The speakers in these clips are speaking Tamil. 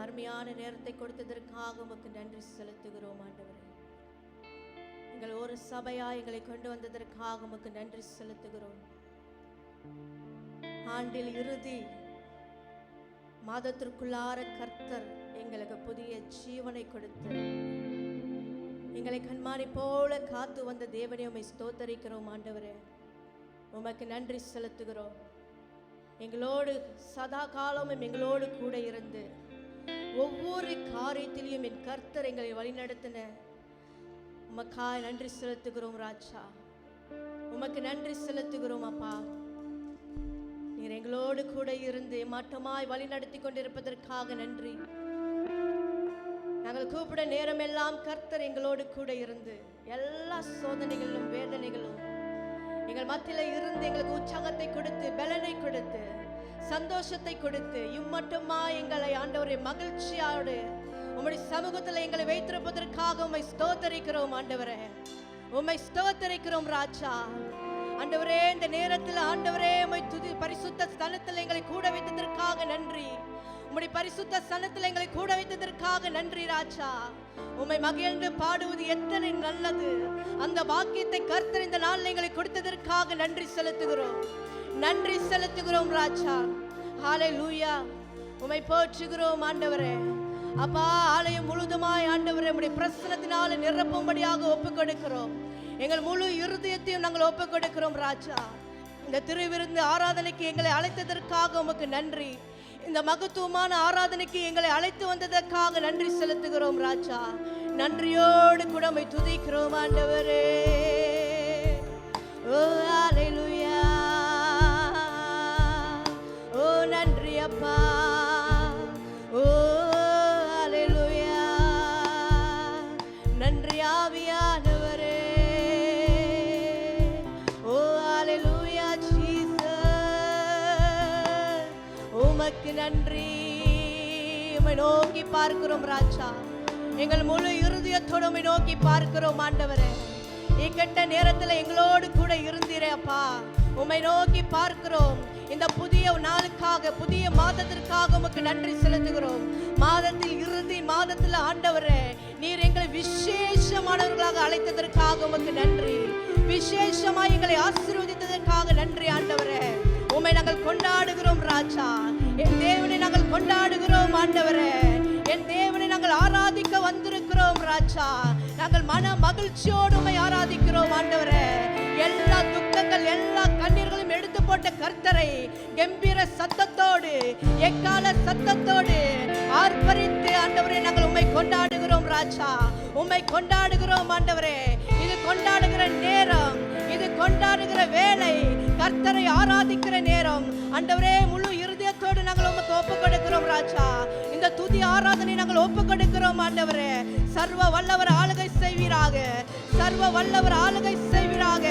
அருமையான நேரத்தை கொடுத்ததற்காக உமக்கு நன்றி செலுத்துகிறோம் ஆண்டவரே. எங்கள் ஒரு சபையா எங்களை கொண்டு வந்ததற்காக உமக்கு நன்றி செலுத்துகிறோம். ஆண்டில் இறுதி மாதத்திற்குள்ளார கர்த்தர் எங்களுக்கு புதிய ஜீவனை கொடுத்து எங்களை கண்மானை போல காத்து வந்த தேவனை உம்மை ஸ்தோத்தரிக்கிறோம் ஆண்டவரே. உமக்கு நன்றி செலுத்துகிறோம். எங்களோடு சதா காலமும் எங்களோடு கூட இருந்து ஒவ்வொரு காரியத்திலையும் என் கர்த்தர் எங்களை வழிநடத்தின உமக்காய் நன்றி செலுத்துகிறோம் ராஜா. உமக்கு நன்றி செலுத்துகிறோம் அப்பா. நீர் எங்களோடு கூட இருந்து மாற்றமாய் வழி நடத்தி கொண்டிருப்பதற்காக நன்றி. நாங்கள் கூப்பிட நேரம் எல்லாம் கர்த்தர் எங்களோடு கூட இருந்து எல்லா சோதனைகளிலும் வேதனைகளும் எங்கள் மத்தியில் இருந்து எங்களுக்கு உற்சாகத்தை கொடுத்து பலனை கொடுத்து சந்தோஷத்தை கொடுத்து இம்மட்டுமா எங்களை ஆண்டவரே மகிழ்ச்சியோடு உம்முடைய சமூகத்தில் எங்களை வைத்திருப்பதற்காக உம்மை ஸ்தோத்தரிக்கிறோம் ஆண்டவரே. உம்மை ஸ்தோத்தரிக்கிறோம் ராஜா. ஆண்டவரே இந்த நேரத்தில் ஆண்டவரே உம்மை பரிசுத்த ஸ்தலத்தில் எங்களை கூட வைத்ததற்காக நன்றி. உம்முடைய பரிசுத்த ஸ்தலத்தில் எங்களை கூட வைத்ததற்காக நன்றி ராஜா. உம்மை மகிழ்ந்து பாடுவது எத்தனை நல்லது. அந்த வாக்கியத்தை கர்த்தர் இந்த நாளில் எங்களை கொடுத்ததற்காக நன்றி செலுத்துகிறோம். நன்றி செலுத்துகிறோம் ராஜா. ஹல்லேலூயா. உம்மை போற்றுகிறோம் ஆண்டவரே. அப்பா ஆலயம் முழுதுமாய் ஆண்டவரே உம்முடைய பிரசன்னத்தினால நிரப்பும்படியாக ஒப்புக் கொடுக்கிறோம். எங்கள் முழு இருதயத்தையும் நாங்கள் ஒப்புக் கொடுக்கிறோம் ராஜா. இந்த திருவிருந்து ஆராதனைக்கு எங்களை அழைத்ததற்காக உமக்கு நன்றி. இந்த மகத்துவமான ஆராதனைக்கு எங்களை அழைத்து வந்ததற்காக நன்றி செலுத்துகிறோம் ராஜா. நன்றியோடு கூட உம்மை துதிக்கிறோம் ஆண்டவரே. ஓ ஹல்லேலூயா. ஓ நன்றி அப்பா. ஓ ஹல்லேலூயா. நன்றி ஆவியானவரே. ஓ ஹல்லேலூயா ஜீசஸ். உமக்கு நன்றி. உம்மை நோக்கி பார்க்கிறோம் ராஜா. எங்கள் முழு இருதயத்தோடு உம்மை நோக்கி பார்க்கிறோம் ஆண்டவரே. இக்கட்ட நேரத்தில் எங்களோடு கூட இருந்தீரே அப்பா. உம்மை நோக்கி பார்க்கிறோம். இந்த புதிய நாளுக்காக புதிய மாதத்திற்காக உமக்கு நன்றி செலுத்துகிறோம். மாதத்தில் இறுதி மாதத்தில் ஆண்டவரே நீர் எங்களை விசேஷமானவர்களாக அழைத்ததற்காக உமக்கு நன்றி. விசேஷமாய் எங்களை ஆசீர்வதித்ததற்காக நன்றி ஆண்டவரே. உம்மை நாங்கள் கொண்டாடுகிறோம் ராஜா. என் தேவனை நாங்கள் கொண்டாடுகிறோம் ஆண்டவரே. என் தேவனை நாங்கள் ஆராதிக்க வந்திருக்கிறோம் ராஜா. நாங்கள் மன மகிழ்ச்சியோடு உம்மை ஆராதிக்கிறோம் ஆண்டவரே. எல்லா துக்கங்கள் எல்லா கண்ணீர்களையும் எடுத்து போட்ட கர்த்தரை கம்பீர சத்தத்தோடு எக்கால சத்தத்தோடு ஆர்ப்பரித்து ஆண்டவரே நாங்கள் உம்மை கொண்டாடுகிறோம் ராஜா. உம்மை கொண்டாடுகிறோம் ஆண்டவரே. இது கொண்டாடுகிற நேரம், இது கொண்டாடுகிற வேளை, கர்த்தரை ஆராதிக்கிற நேரம் ஆண்டவரே. முழு இருதயத்தோடு நாங்கள் உமக்கு ஒப்புக் கொடுக்கிறோம் ராஜா. இந்த துதி ஆராதனை நாங்கள் ஒப்புக் கொடுக்கிறோம் ஆண்டவரே. சர்வ வல்லவர் ஆளுகை செய்வீராக. சர்வ வல்லவர் ஆளுகை செய்வீராக.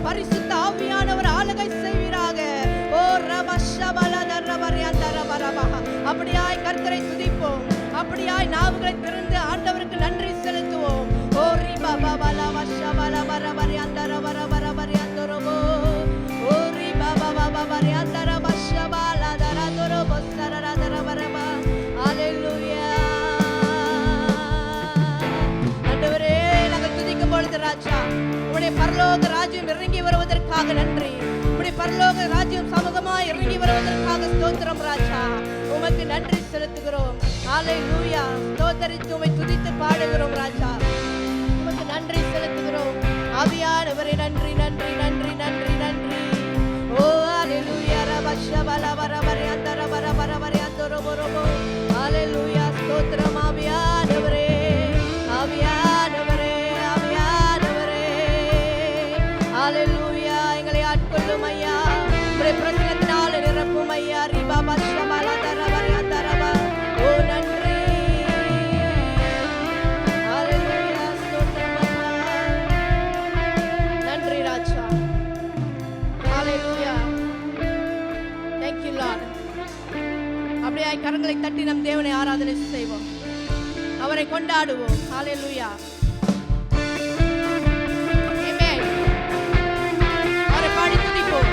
பரிசுத்த ஆவியானவர் ஆளுகை செய்வீராக. ஓ ரபஷபலதரபரியந்தரபரப. அப்படியாய் கர்த்தரை துதிப்போம். அப்படியாய் நாவுகளை திறந்து ஆண்டவருக்கு நன்றி செலுத்துவோம். ஓ ரிபபலவஷபலபரபரியந்தரபரபரபரியந்தரபோ. ஓ ரிபபபபரியந்தரபஷபலதரதரபசரதரபரப. ஹல்லேலூயா. ஆண்டவரே நாங்கள் துதிக்கும் பொழுது ராஜா உம்முடைய பரலோக ராஜ்யம் இறங்கி வருவதற்காக நன்றி. உம்முடைய பரலோக ராஜ்யம் சமூகமாய் இறங்கி வருவதற்காக ஸ்தோத்திரம் ராஜா. உமக்கு நன்றி செலுத்துகிறோம். ஹல்லேலூயா. ஸ்தோத்தரித்து உம்மை துதித்து பாடுகிறோம் ராஜா. உமக்கு நன்றி செலுத்துகிறோம் ஆவியானவரே. நன்றி நன்றி நன்றி நன்றி நன்றி. ஓ ஹல்லேலூயா. ரபஷபலபரபரியந்தரபரபரபரியந்தரபரபோ. ஹல்லேலூயா. ஸ்தோத்திரம் ஆவியானவரே. ஆவியானவரே ஆவியானவரே. ஹல்லேலூயா. எங்களை ஆட்கொள்ளும் ஐயா. உம்முடைய பிரசன்னத்தினால நிரப்பும் ஐயா. ரிபபஷபலதரபரபரப. ஓ நன்றி. ஹல்லேலூயா. ஸ்தோத்திரம் அப்பா. நன்றி ராஜா. ஹல்லேலூயா. Thank you Lord. அப்படியே கரங்களை தட்டி நம் தேவனை ஆராதனை செய்வோம். அவரை கொண்டாடுவோம். ஹல்லேலூயா. ஆமென். அவரை பாடி துதிப்போம்.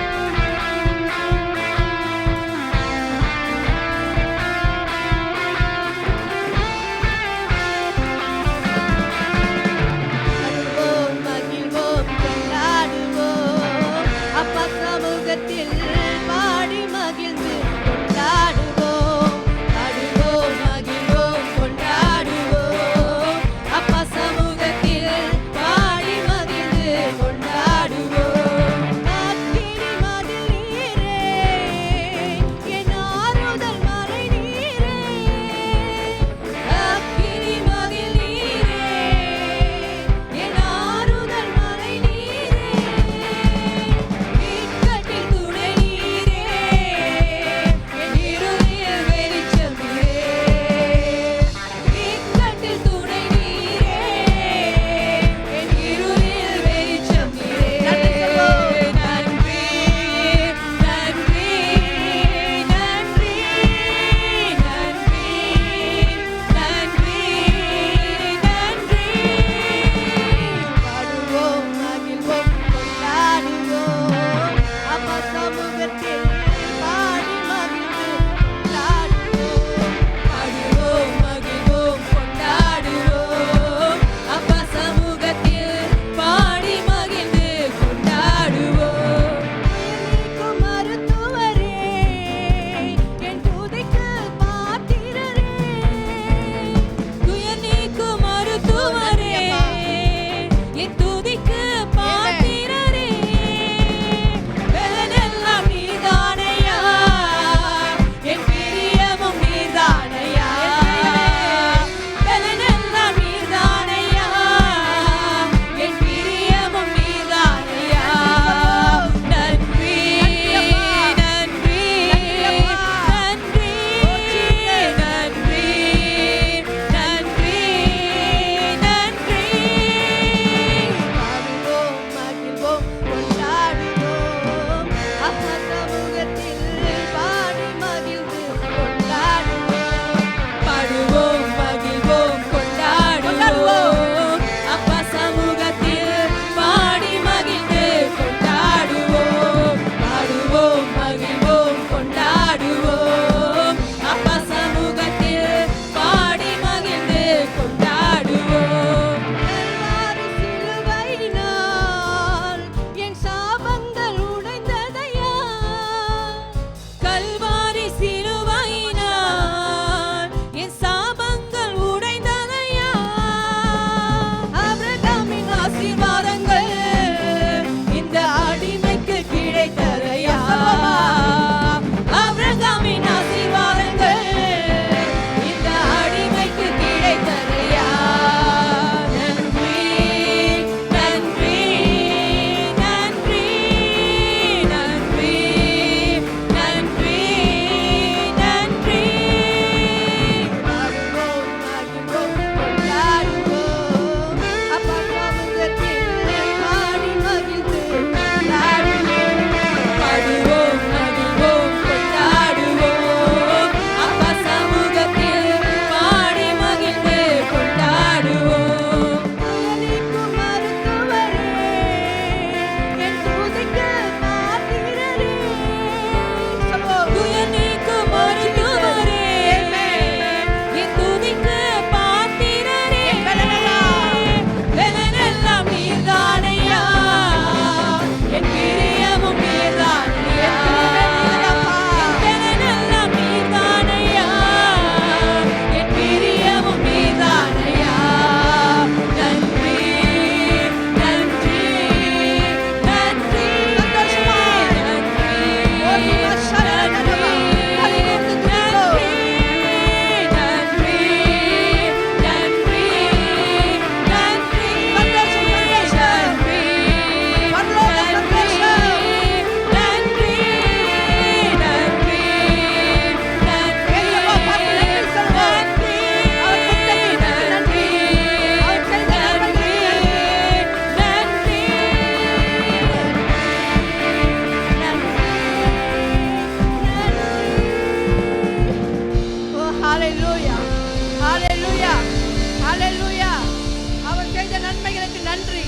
ஹalleluya ஹalleluya ஹalleluya. அவர் செய்த நன்மைகளுக்கு நன்றி.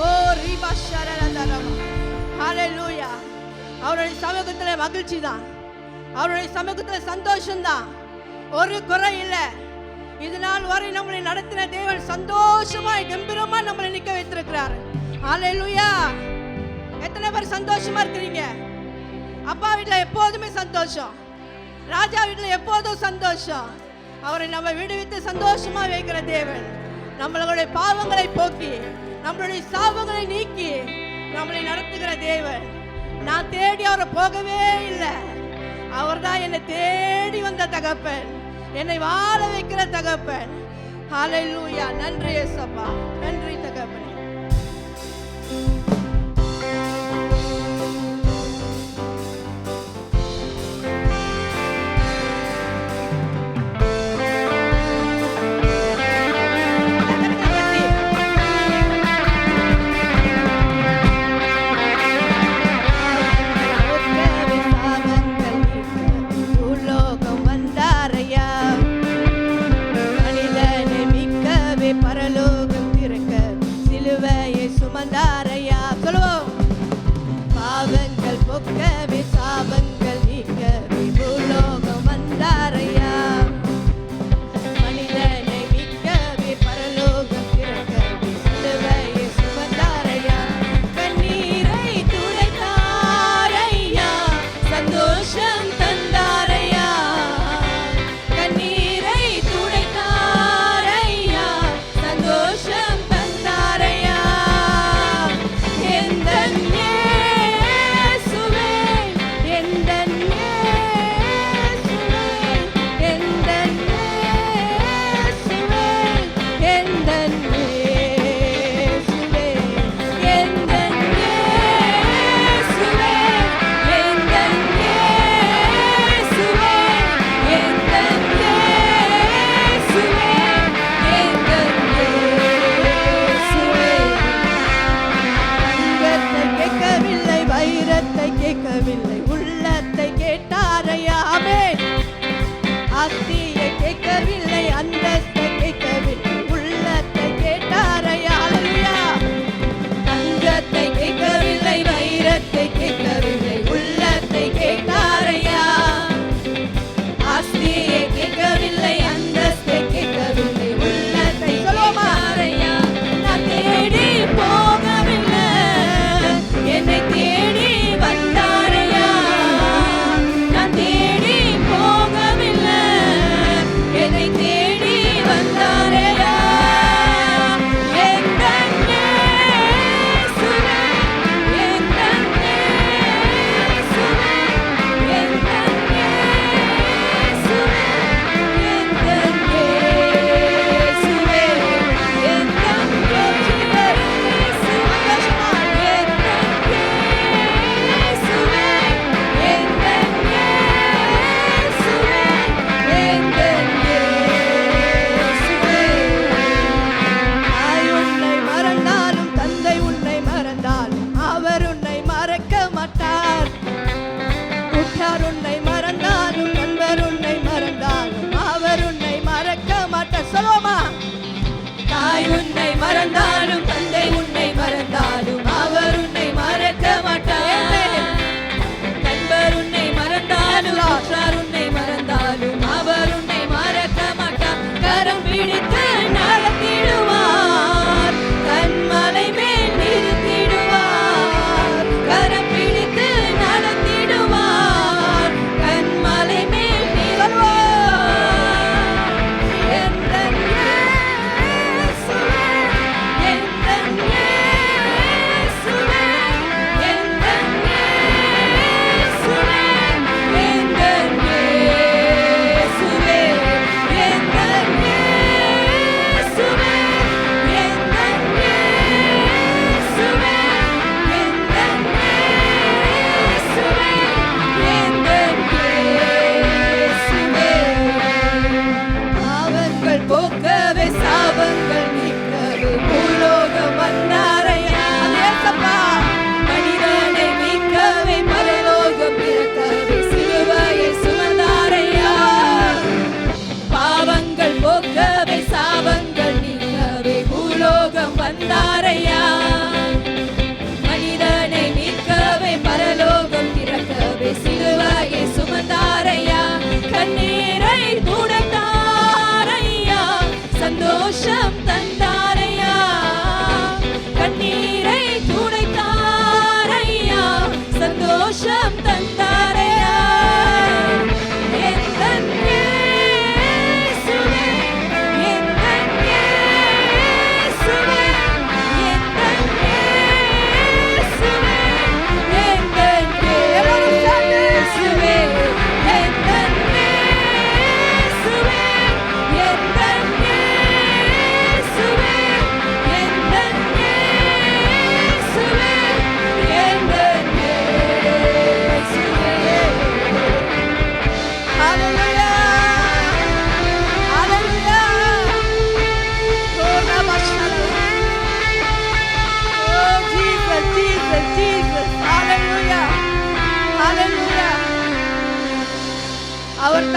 ஓ ரீபா ஷரரதரமா ஹalleluya. அவருடைய சமூகத்தில் மகிழ்ச்சி தான், அவருடைய சமூகத்தில் சந்தோஷம் தான், ஒரு குறை இல்லை. இது நாள் வரை நம்மளை நடத்தின தேவன் சந்தோஷமாய் கம்பீரமா நம்மளை நிக்க வைத்திருக்கிறார். ஹalleluya. எத்தனை பேர் சந்தோஷமா இருக்கிறீங்க? அப்பா வீட்டில் எப்போதுமே சந்தோஷம், ராஜா வீட்டில் எப்போதும் சந்தோஷம். அவரை நம்ம விடுவித்து சந்தோஷமா வைக்கிற தேவன், நம்மளுடைய பாவங்களை போக்கி நம்மளுடைய சாபங்களை நீக்கி நம்மளை நடத்துகிற தேவன். நான் தேடி அவரை போகவே இல்லை, அவர் தான் என்னை தேடி வந்த தகப்பன், என்னை வாழ வைக்கிற தகப்பன். ஹalleluya. நன்றி இயேசப்பா, நன்றி தகப்பனே. பரலோகம் திறக்க சிலுவையை சுமந்தாரையா. சொல்லுவோம். பாவங்கள் போக்கவே சாபங்கள் நீக்கவே பூலோகம் வந்தாரையா. மனிதனை மீட்கவே பரலோகம் திறக்கவே சிலுவையை சுமந்தாரையா. கண்ணீரை துடைத்தாரையா, சந்தோஷம் தந்தாரையா. கண்ணீரை துடைத்தாரையா, சந்தோஷம் தந்தாரையா. எந்தன் இயேசுவே, எந்தன் இயேசுவே, எந்தன் இயேசுவே, எந்தன் இயேசுவே, எந்தன் இயேசுவே, எந்தன் இயேசுவே, எந்தன் இயேசுவே, எந்தன் இயேசுவே. தங்கத்தை கேட்கவில்லை, வைரத்தை கேட்கவில்லை, உள்ளத்தை கேட்டாரையா. ஆமென். ஆஸ்தியை கேட்கவில்லை, அந்தஸ்தை கேட்கவில்லை, உள்ளத்தை கேட்டாரையா. ஹalleluya. தங்கத்தை கேட்கவில்லை, வைரத்தை கேட்கவில்லை, உள்ளத்தை கேட்டாரையா. ஆஸ்தியை கேட்கவில்லை, அந்தஸ்தை கேட்கவில்லை, உள்ளத்தை கேட்டாரையா. நான் தேடி போகவில்லை, என்னை தேடி வந்தாரையா. நான் தேடி போகவில்லை, என்னை தேடி வந்தாரையா. எந்தன் இயேசுவே, எந்தன் இயேசுவே, எந்தன் இயேசுவே, எந்தன் இயேசுவே, எந்தன் தாய் உன்னை மறந்தாலும் தந்தை உன்னை மறந்தாலும் அவர் உன்னை மறக்க மாட்டார். உற்றார் உன்னை மறந்தாலும் நண்பர் உன்னை மறந்தாலும் அவர் உன்னை மறக்க மாட்டார். சொல்லுவோமா? தாய் உன்னை மறந்தாலும் தந்தை உன்னை மறந்தாலும் அவர் உன்னை மறக்க மாட்டார். நண்பர் உன்னை மறந்தாலும் உற்றார் உன்னை மறந்தாலும் அவர் உன்னை மறக்க மாட்டார். கரம் பிடித்து நடத்திடுவார், கண்மலை மேல் நிறுத்திடுவார். கரம் பிடித்து நடத்திடுவார், கண்மலை மேல் நிறுத்திடுவார். எந்தன் இயேசுவே,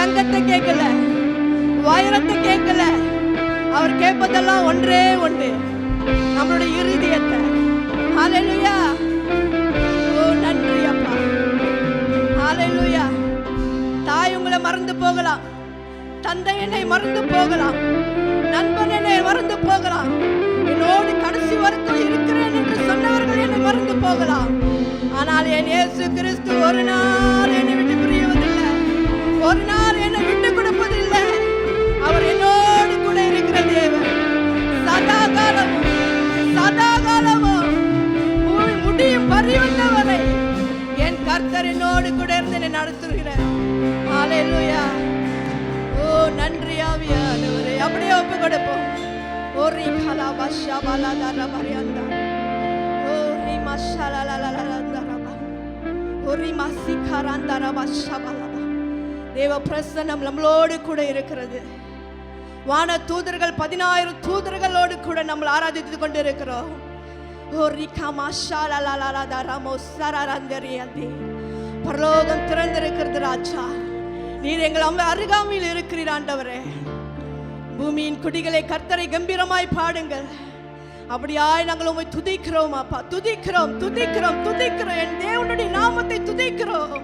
தங்கத்தை கேட்கல, வைரத்தை கேட்கல. அவர் கேட்பதெல்லாம் ஒன்றே ஒன்று, நம்மளுடைய இருதயத்தை. ஹல்லேலூயா. ஓ நன்றி அப்பா. ஹல்லேலூயா. தாய் உங்களை மறந்து போகலாம், தந்தை என்னை மறந்து போகலாம், நண்பன் என்னை மறந்து போகலாம், என்னோடு கடைசி வரைக்கும் இருக்கிறேன் என்று சொன்னவர்கள் என்னை மறந்து போகலாம். ஆனால் என் இயேசு கிறிஸ்து ஒரு நாள் என்னை விட்டு பிரிவதில்லை, ஒரு நாள் என்னை விட்டு கொடுப்பதில்லை. அவர் என்னோடு கூட இருக்கிற தேவன். சதா காலமும் சதா காலமும் முடியும் பரிவந்தவரை என் கர்த்தர் என்னோடு கூட இருந்து என்னை நடத்துகிறார். ஹல்லேலூயா. ஓ நன்றி ஆவியானவரே. அப்படியே ஒப்பு கொடுப்போம். ஓரி கலா பஷா பலாதார மரியாந்தா, ஓரி மஷாலாலாலாலாந்தரபா, ஓரி மசிகாராந்தரபா ஷபலபா. தேவ பிரசன்னம் நம்மளோடு கூட இருக்கிறது. வான தூதர்கள் 10,000 தூதர்களோடு கூட நம்ம ஆராதித்து கொண்டு இருக்கிறோம். பரலோகம் திறந்திருக்கிறது ராஜா. நீர் எங்கள் அருகாமையில் இருக்கிறீர் ஆண்டவரே. பூமியின் குடிகளை கர்த்தரை கம்பீரமாய் பாடுங்கள். அப்படியாய் நாங்கள் உம்மை துதிக்கிறோம் அப்பா, துதிக்கிறோம் துதிக்கிறோம் துதிக்கிறோம். என் தேவனுடைய நாமத்தை துதிக்கிறோம்.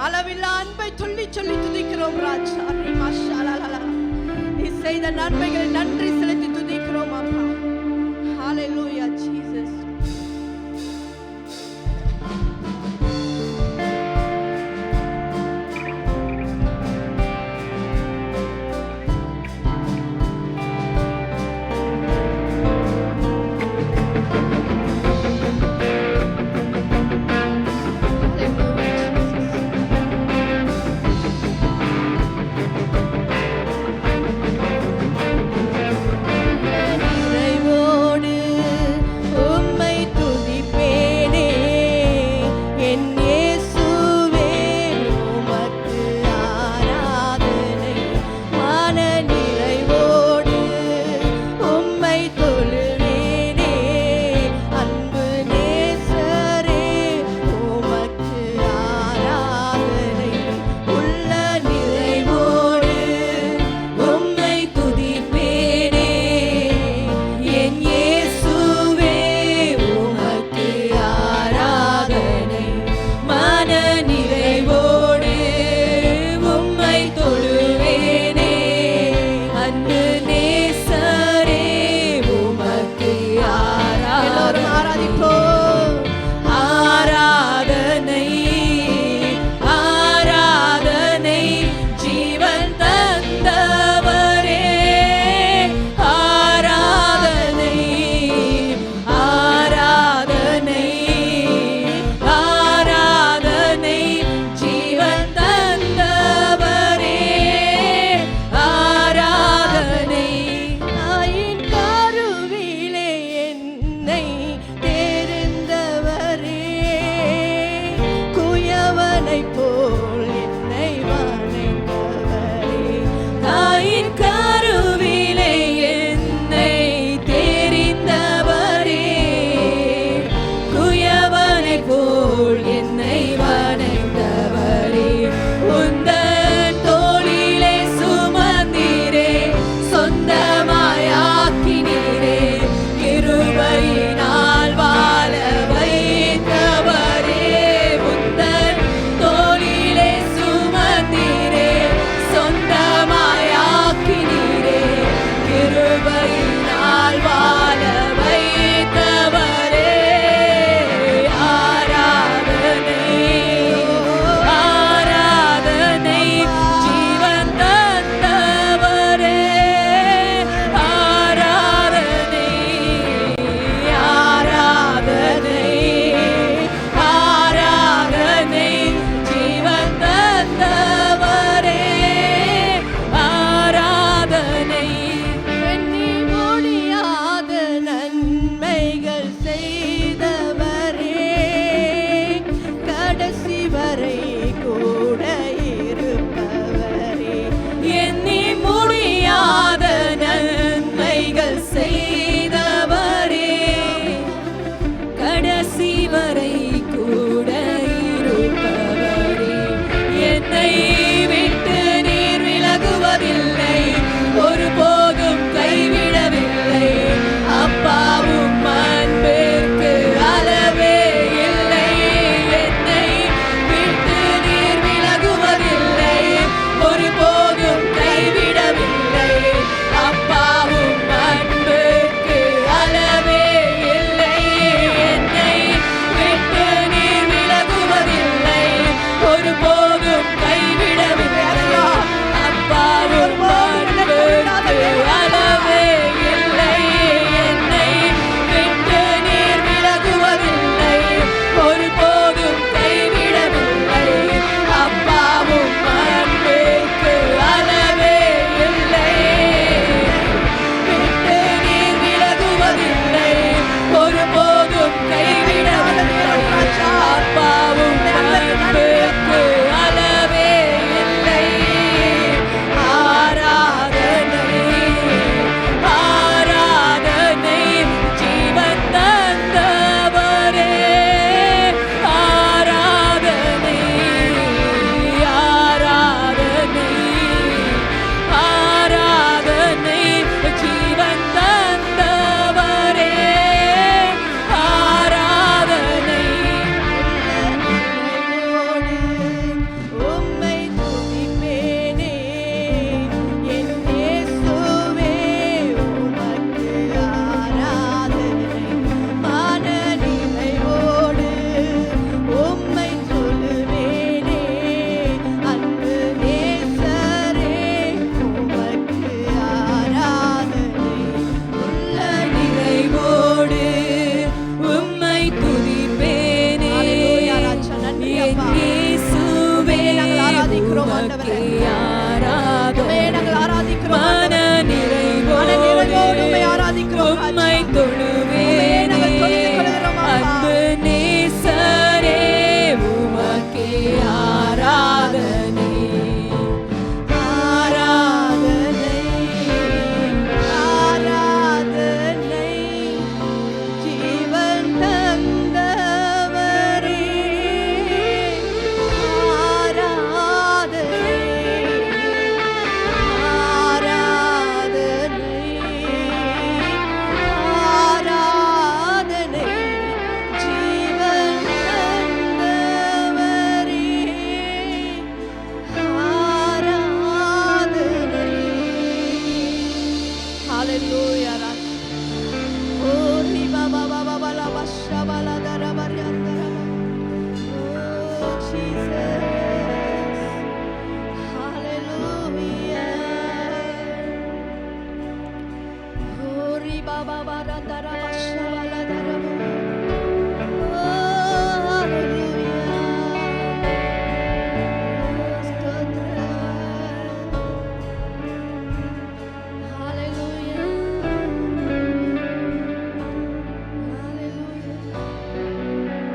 அளவில்லா அன்பை சொல்லி சொல்லி துதிக்கிறோம் ராஜா. நீ செய்த நன்மைகளை நன்றி செலுத்தி துதிக்கிறோம் அப்பா. ஹல்லேலூயா ஜீசஸ்.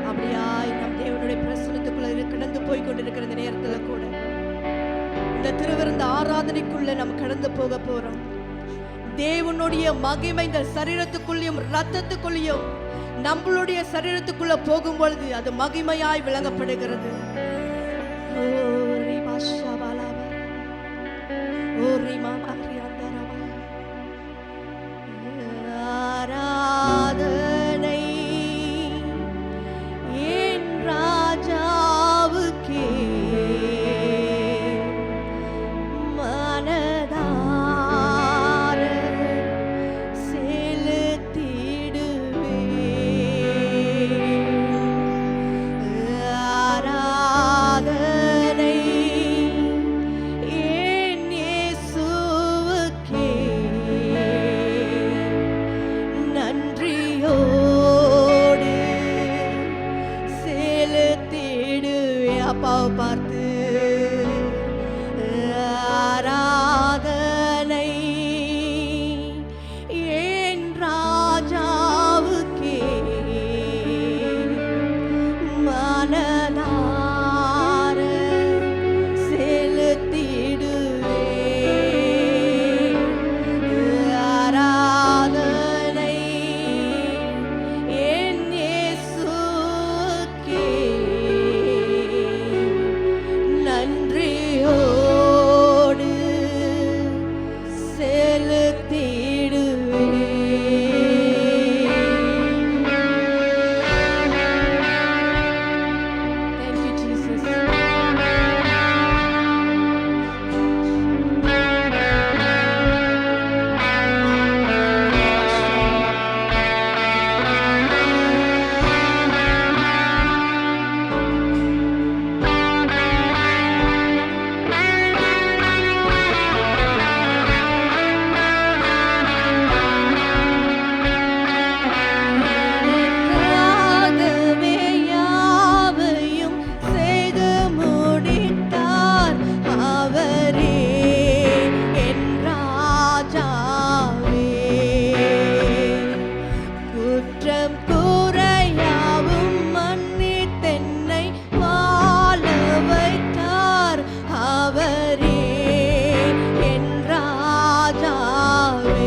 அப்படியாய் நம் தேவனுடைய பிரசன்னத்துக்குள்ள கடந்து போய் கொண்டிருக்கிற இந்த நேரத்துல கூட இந்த திருவிருந்த ஆராதனைக்குள்ள நம்ம கடந்து போக போறோம். தேவனுடைய மகிமை இந்த சரீரத்துக்குள்ளேயும் ரத்தத்துக்குள்ளேயும் நம்மளுடைய சரீரத்துக்குள்ள போகும் பொழுது அது மகிமையாய் விளங்கப்படுகிறது. ஆராதனை என் ராஜாவுக்கே மனதார செலுத்திடுவேன். ஆராதனை என் இயேசுவுக்கே நன்றியோடு செலுத்திடுவேன். அப்பாவை பார்த்து ஆராதனை என் ராஜாவுக்கே மனதார செலுத்திடுவேன். ஆராதனை என் இயேசுவுக்கே நன்றியோடு செலுத்திடுவேன். Thank you, Jesus. எனக்காகவே யாவையும் செய்து முடித்தார் அவரே என் ராஜாவே. குற்றம் குறையாவும் மன்னித்தென்னை வாழ வைத்தார் அவரே என் ராஜாவே.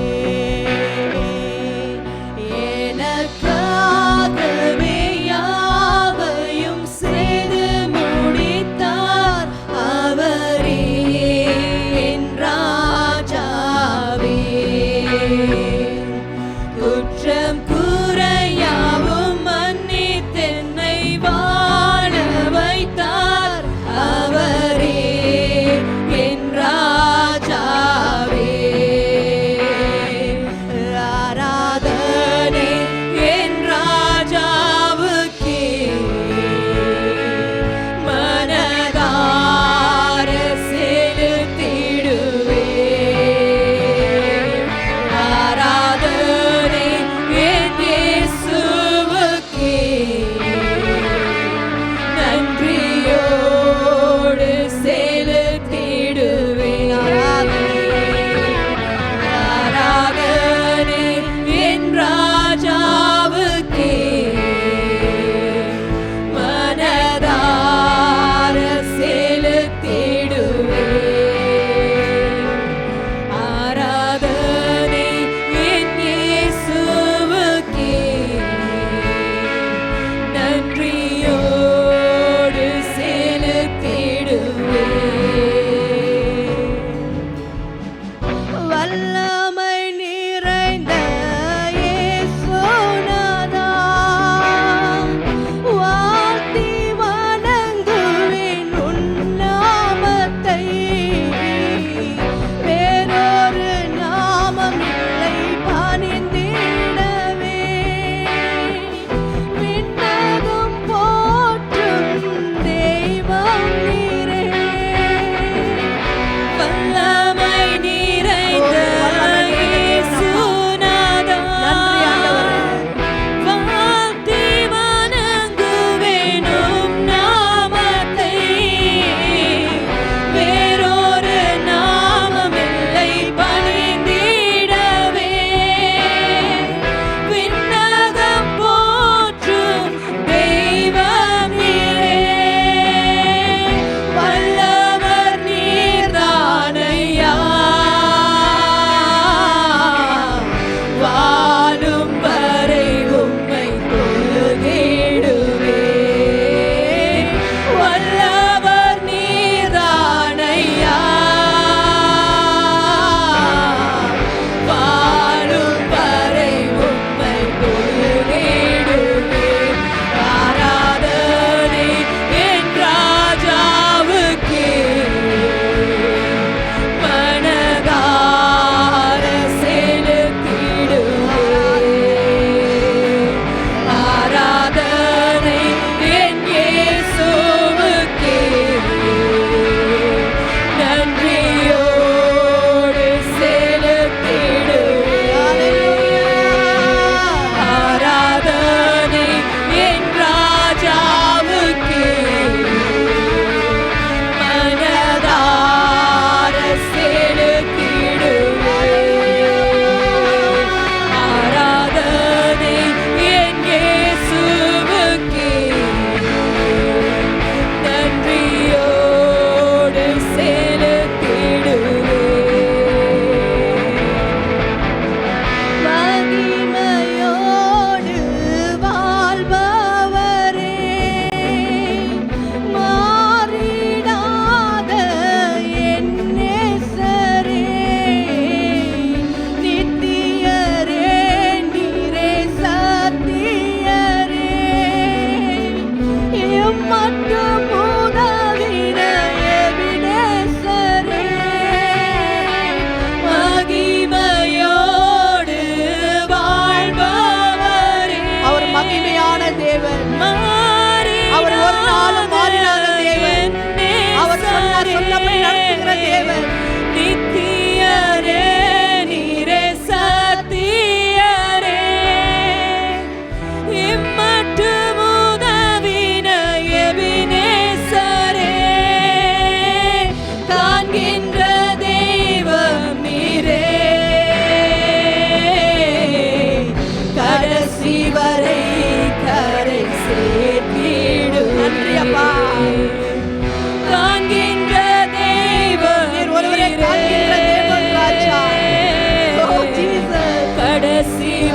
எனக்காகவே யாவையும் செய்து முடித்தார் அவரே என் ராஜாவே. குற்றம் குறையாவும் மன்னித்தென்னை வாழ வைத்தார் அவரே என் ராஜாவே. ஆராதனை என் ராஜாவுக்கே மனதார செலுத்திடுவேன். ஆராதனை என் இயேசுவுக்கே நன்றியோடு செலுத்திடுவேன். ஆராதனை என் ராஜாவுக்கே மனதார செலுத்திடுவேன். ஆராதனை என் இயேசுவுக்கே நன்றியோடு செலுத்திடுவேன். வல்லமை நிறைந்த இயேசுநாதா, வாழ்த்தி வணங்குவேன் உன் நாமத்தை. வேறொரு நாமம் இல்லை பணிந்திடவே. விண்ணகம் போற்றும் தெய்வம் நீரே. வல்லமை நிறைந்த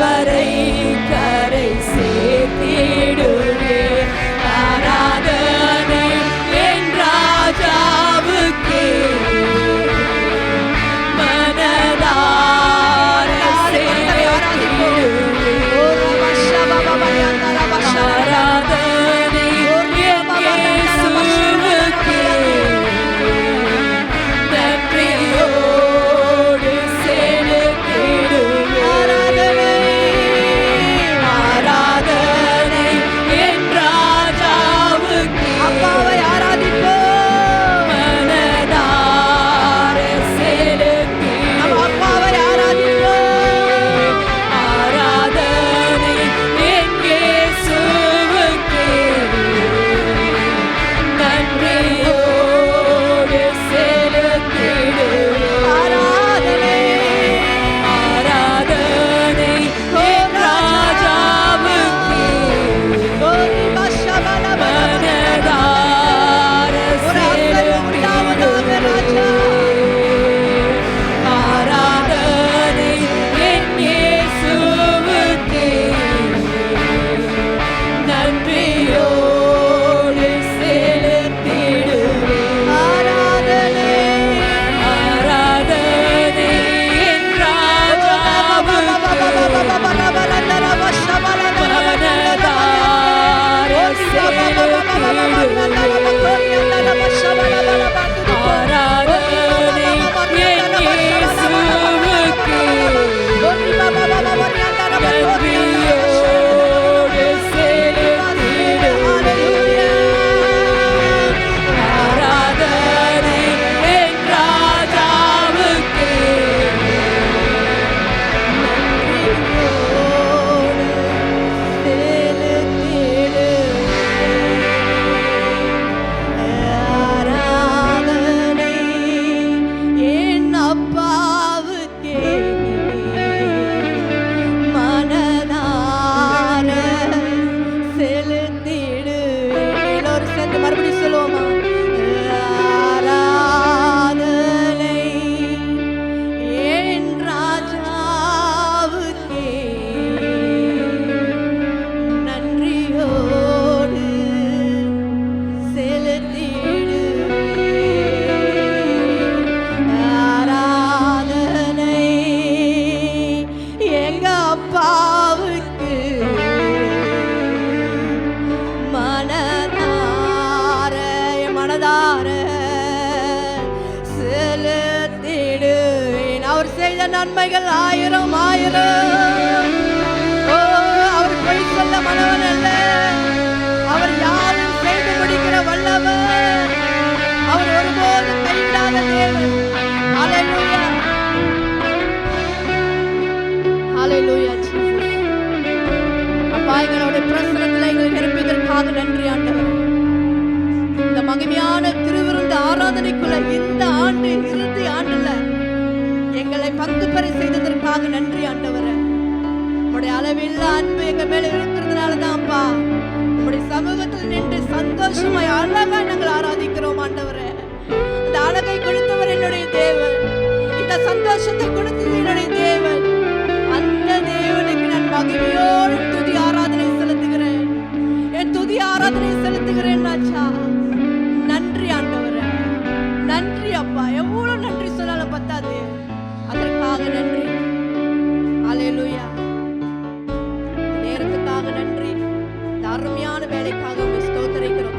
வரை கரை சேர்த்திடுவே. ஆராதனை என் ராஜாவுக்கே மனதார சேர்த்திடுவே. ஆராதனை என் இயேசுவுக்கே நன்றியோடு செலுத்திடுவே. ஆராதனை என் ராஜாவுக்கே அப்பாவை ஆராதிப்போம். மனதார செலுத்திடுவே. நம்ம அப்பாவை ஆராதிப்போம். ஆராதனை என் இயேசுவுக்கே நன்றியோடு செலுத்திடுவே. ஆராதனை ஆராதனை என் ராஜாவுக்கே கோரி பஷபலபல. மனதார ஒரு அசைவு உண்டாவதாக ராஜா. ஆராதனை என் இயேசுவுக்கே நன்றியோடு செலுத்திடுவே. ஆராதனை ஆராதனை என் ராஜாவுக்கே மனதார செலுத்திடுவே. ஆராதனை என் இயேசுவுக்கே நன்றியோடு செலுத்திடுவே. ஆராதனை என் ராஜாவுக்கே ஆராதனை என் அப்பாவுக்கே மனதார செலுத்திடுவேன். எல்லோரும் சேர்ந்து மறுபடியும் சொல்லுவோமா? ஆராதனை என் ராஜாவுக்கே நன்றியோடு செலுத்திடுவேன். ஆராதனை எங்க அப்பாவுக்கு மனதார மனதார செலுத்திடுவேன். அவர் செய்த நன்மைகள் ஆயிரம் ஆயிரம். ஓ, அவர் பொய் சொல்ல மனவன் அல்ல. அவர் யாரும் செய்து முடிக்கிற வல்லவர். அவர் ஒருபோதும் கைவிடாத தேவன். ஹalleluya. ஹalleluya ஜீசஸ். அப்பா, எங்களுடைய பிரசன்னத்தில் எங்களை நிரப்பியதற்காக நன்றி ஆண்டவர். இந்த மகிமையான திருவிருந்து ஆராதனைக்குள்ள இந்த ஆண்டு இறுதி ஆண்டுல எங்களை பங்கு பெற செய்ததற்காக நன்றி ஆண்டவரே. உம்முடைய அளவில்லா அன்பு எங்க மேல இருக்கிறதுனால தான்ப்பா உம்முடைய சமூகத்தில் நின்று சந்தோஷமாய் அழகா நாங்கள் ஆராதிக்கிறோம் ஆண்டவரே. இந்த அழகை கொடுத்தவர் என்னுடைய தேவன். இந்த சந்தோஷத்தை கொடுத்தது என்னுடைய தேவன். அந்த தேவனுக்கு நான் மகிமையோடு துதி ஆராதனை செலுத்துகிறேன். என் துதி ஆராதனை செலுத்துகிறேன் ராஜா. நன்றி ஆண்டவரே, நன்றி அப்பா. எவ்வளவு நன்றி சொன்னாலும் பத்தாது. அதற்காக நன்றி. ஹalleluya. நேரத்துக்காக நன்றி. இந்த அருமையான வேலைக்காக உம்மை ஸ்தோத்திரிக்கிறோம்.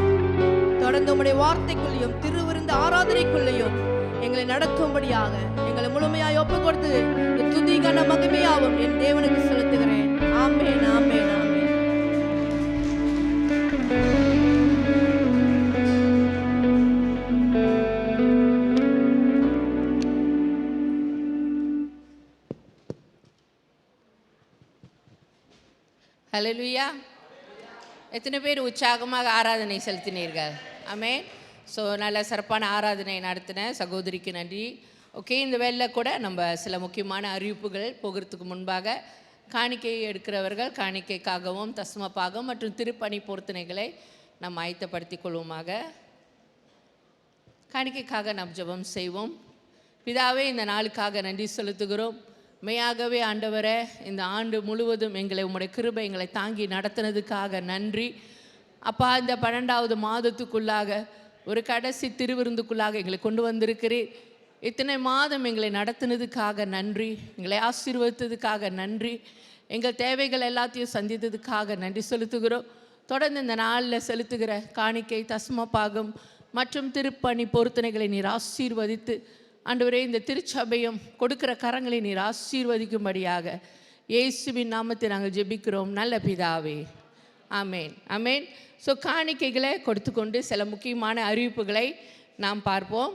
தொடர்ந்து உம்முடைய வார்த்தைக்குள்ளேயும் திருவிருந்து ஆராதனைக்குள்ளேயும் எங்களை நடத்தும்படியாக எங்களை முழுமையாய் ஒப்பு கொடுத்து இந்த துதி கன மகிமையாவும் என் தேவனுக்கு செலுத்துகிறேன். ஆமென், ஆமென், ஆமென். ஹல்லேலூயா. எத்தனை பேர் உற்சாகமாக ஆராதனை செலுத்தினீர்கள்? ஆமென். ஸோ நல்ல சிறப்பான ஆராதனை நடத்தின சகோதரிக்கு நன்றி. ஓகே, இந்த வேளையில் கூட நம்ம சில முக்கியமான அறிவிப்புகள் போகிறதுக்கு முன்பாக காணிக்கை எடுக்கிறவர்கள் காணிக்கைக்காகவும் தஸ்மபாகம் மற்றும் திருப்பணி பொருத்தனைகளை நாம் ஆயத்தப்படுத்திக் கொள்வோமாக. காணிக்கைக்காக நாம் ஜெபம் செய்வோம். பிதாவே, இந்த நாளுக்காக நன்றி செலுத்துகிறோம். மெய்யாகவே ஆண்டவரே, இந்த ஆண்டு முழுவதும் எங்களை உம்முடைய கிருபை எங்களை தாங்கி நடத்தினதுக்காக நன்றி அப்பா. இந்த 12வது மாதத்துக்குள்ளாக ஒரு கடைசி திருவிருந்துக்குள்ளாக எங்களை கொண்டு வந்திருக்கிறீர். இத்தனை மாதம் எங்களை நடத்தினதுக்காக நன்றி, எங்களை ஆசீர்வதித்ததுக்காக நன்றி, எங்கள் தேவைகள் எல்லாத்தையும் சந்தித்ததுக்காக நன்றி செலுத்துகிறோம். தொடர்ந்து இந்த நாளில் செலுத்துகிற காணிக்கை, தஸ்மபாகம் மற்றும் திருப்பணி பொருத்தனைகளை நீர் ஆசீர்வதித்து ஆண்டவரே, இந்த திருச்சபையும் கொடுக்கிற கரங்களை நீர் ஆசீர்வதிக்கும்படியாக இயேசுவின் நாமத்தை நாங்கள் ஜெபிக்கிறோம் நல்ல பிதாவே, ஆமேன், ஆமேன். ஸோ காணிக்கைகளை கொடுத்து கொண்டு சில முக்கியமான அறிவிப்புகளை நாம் பார்ப்போம்.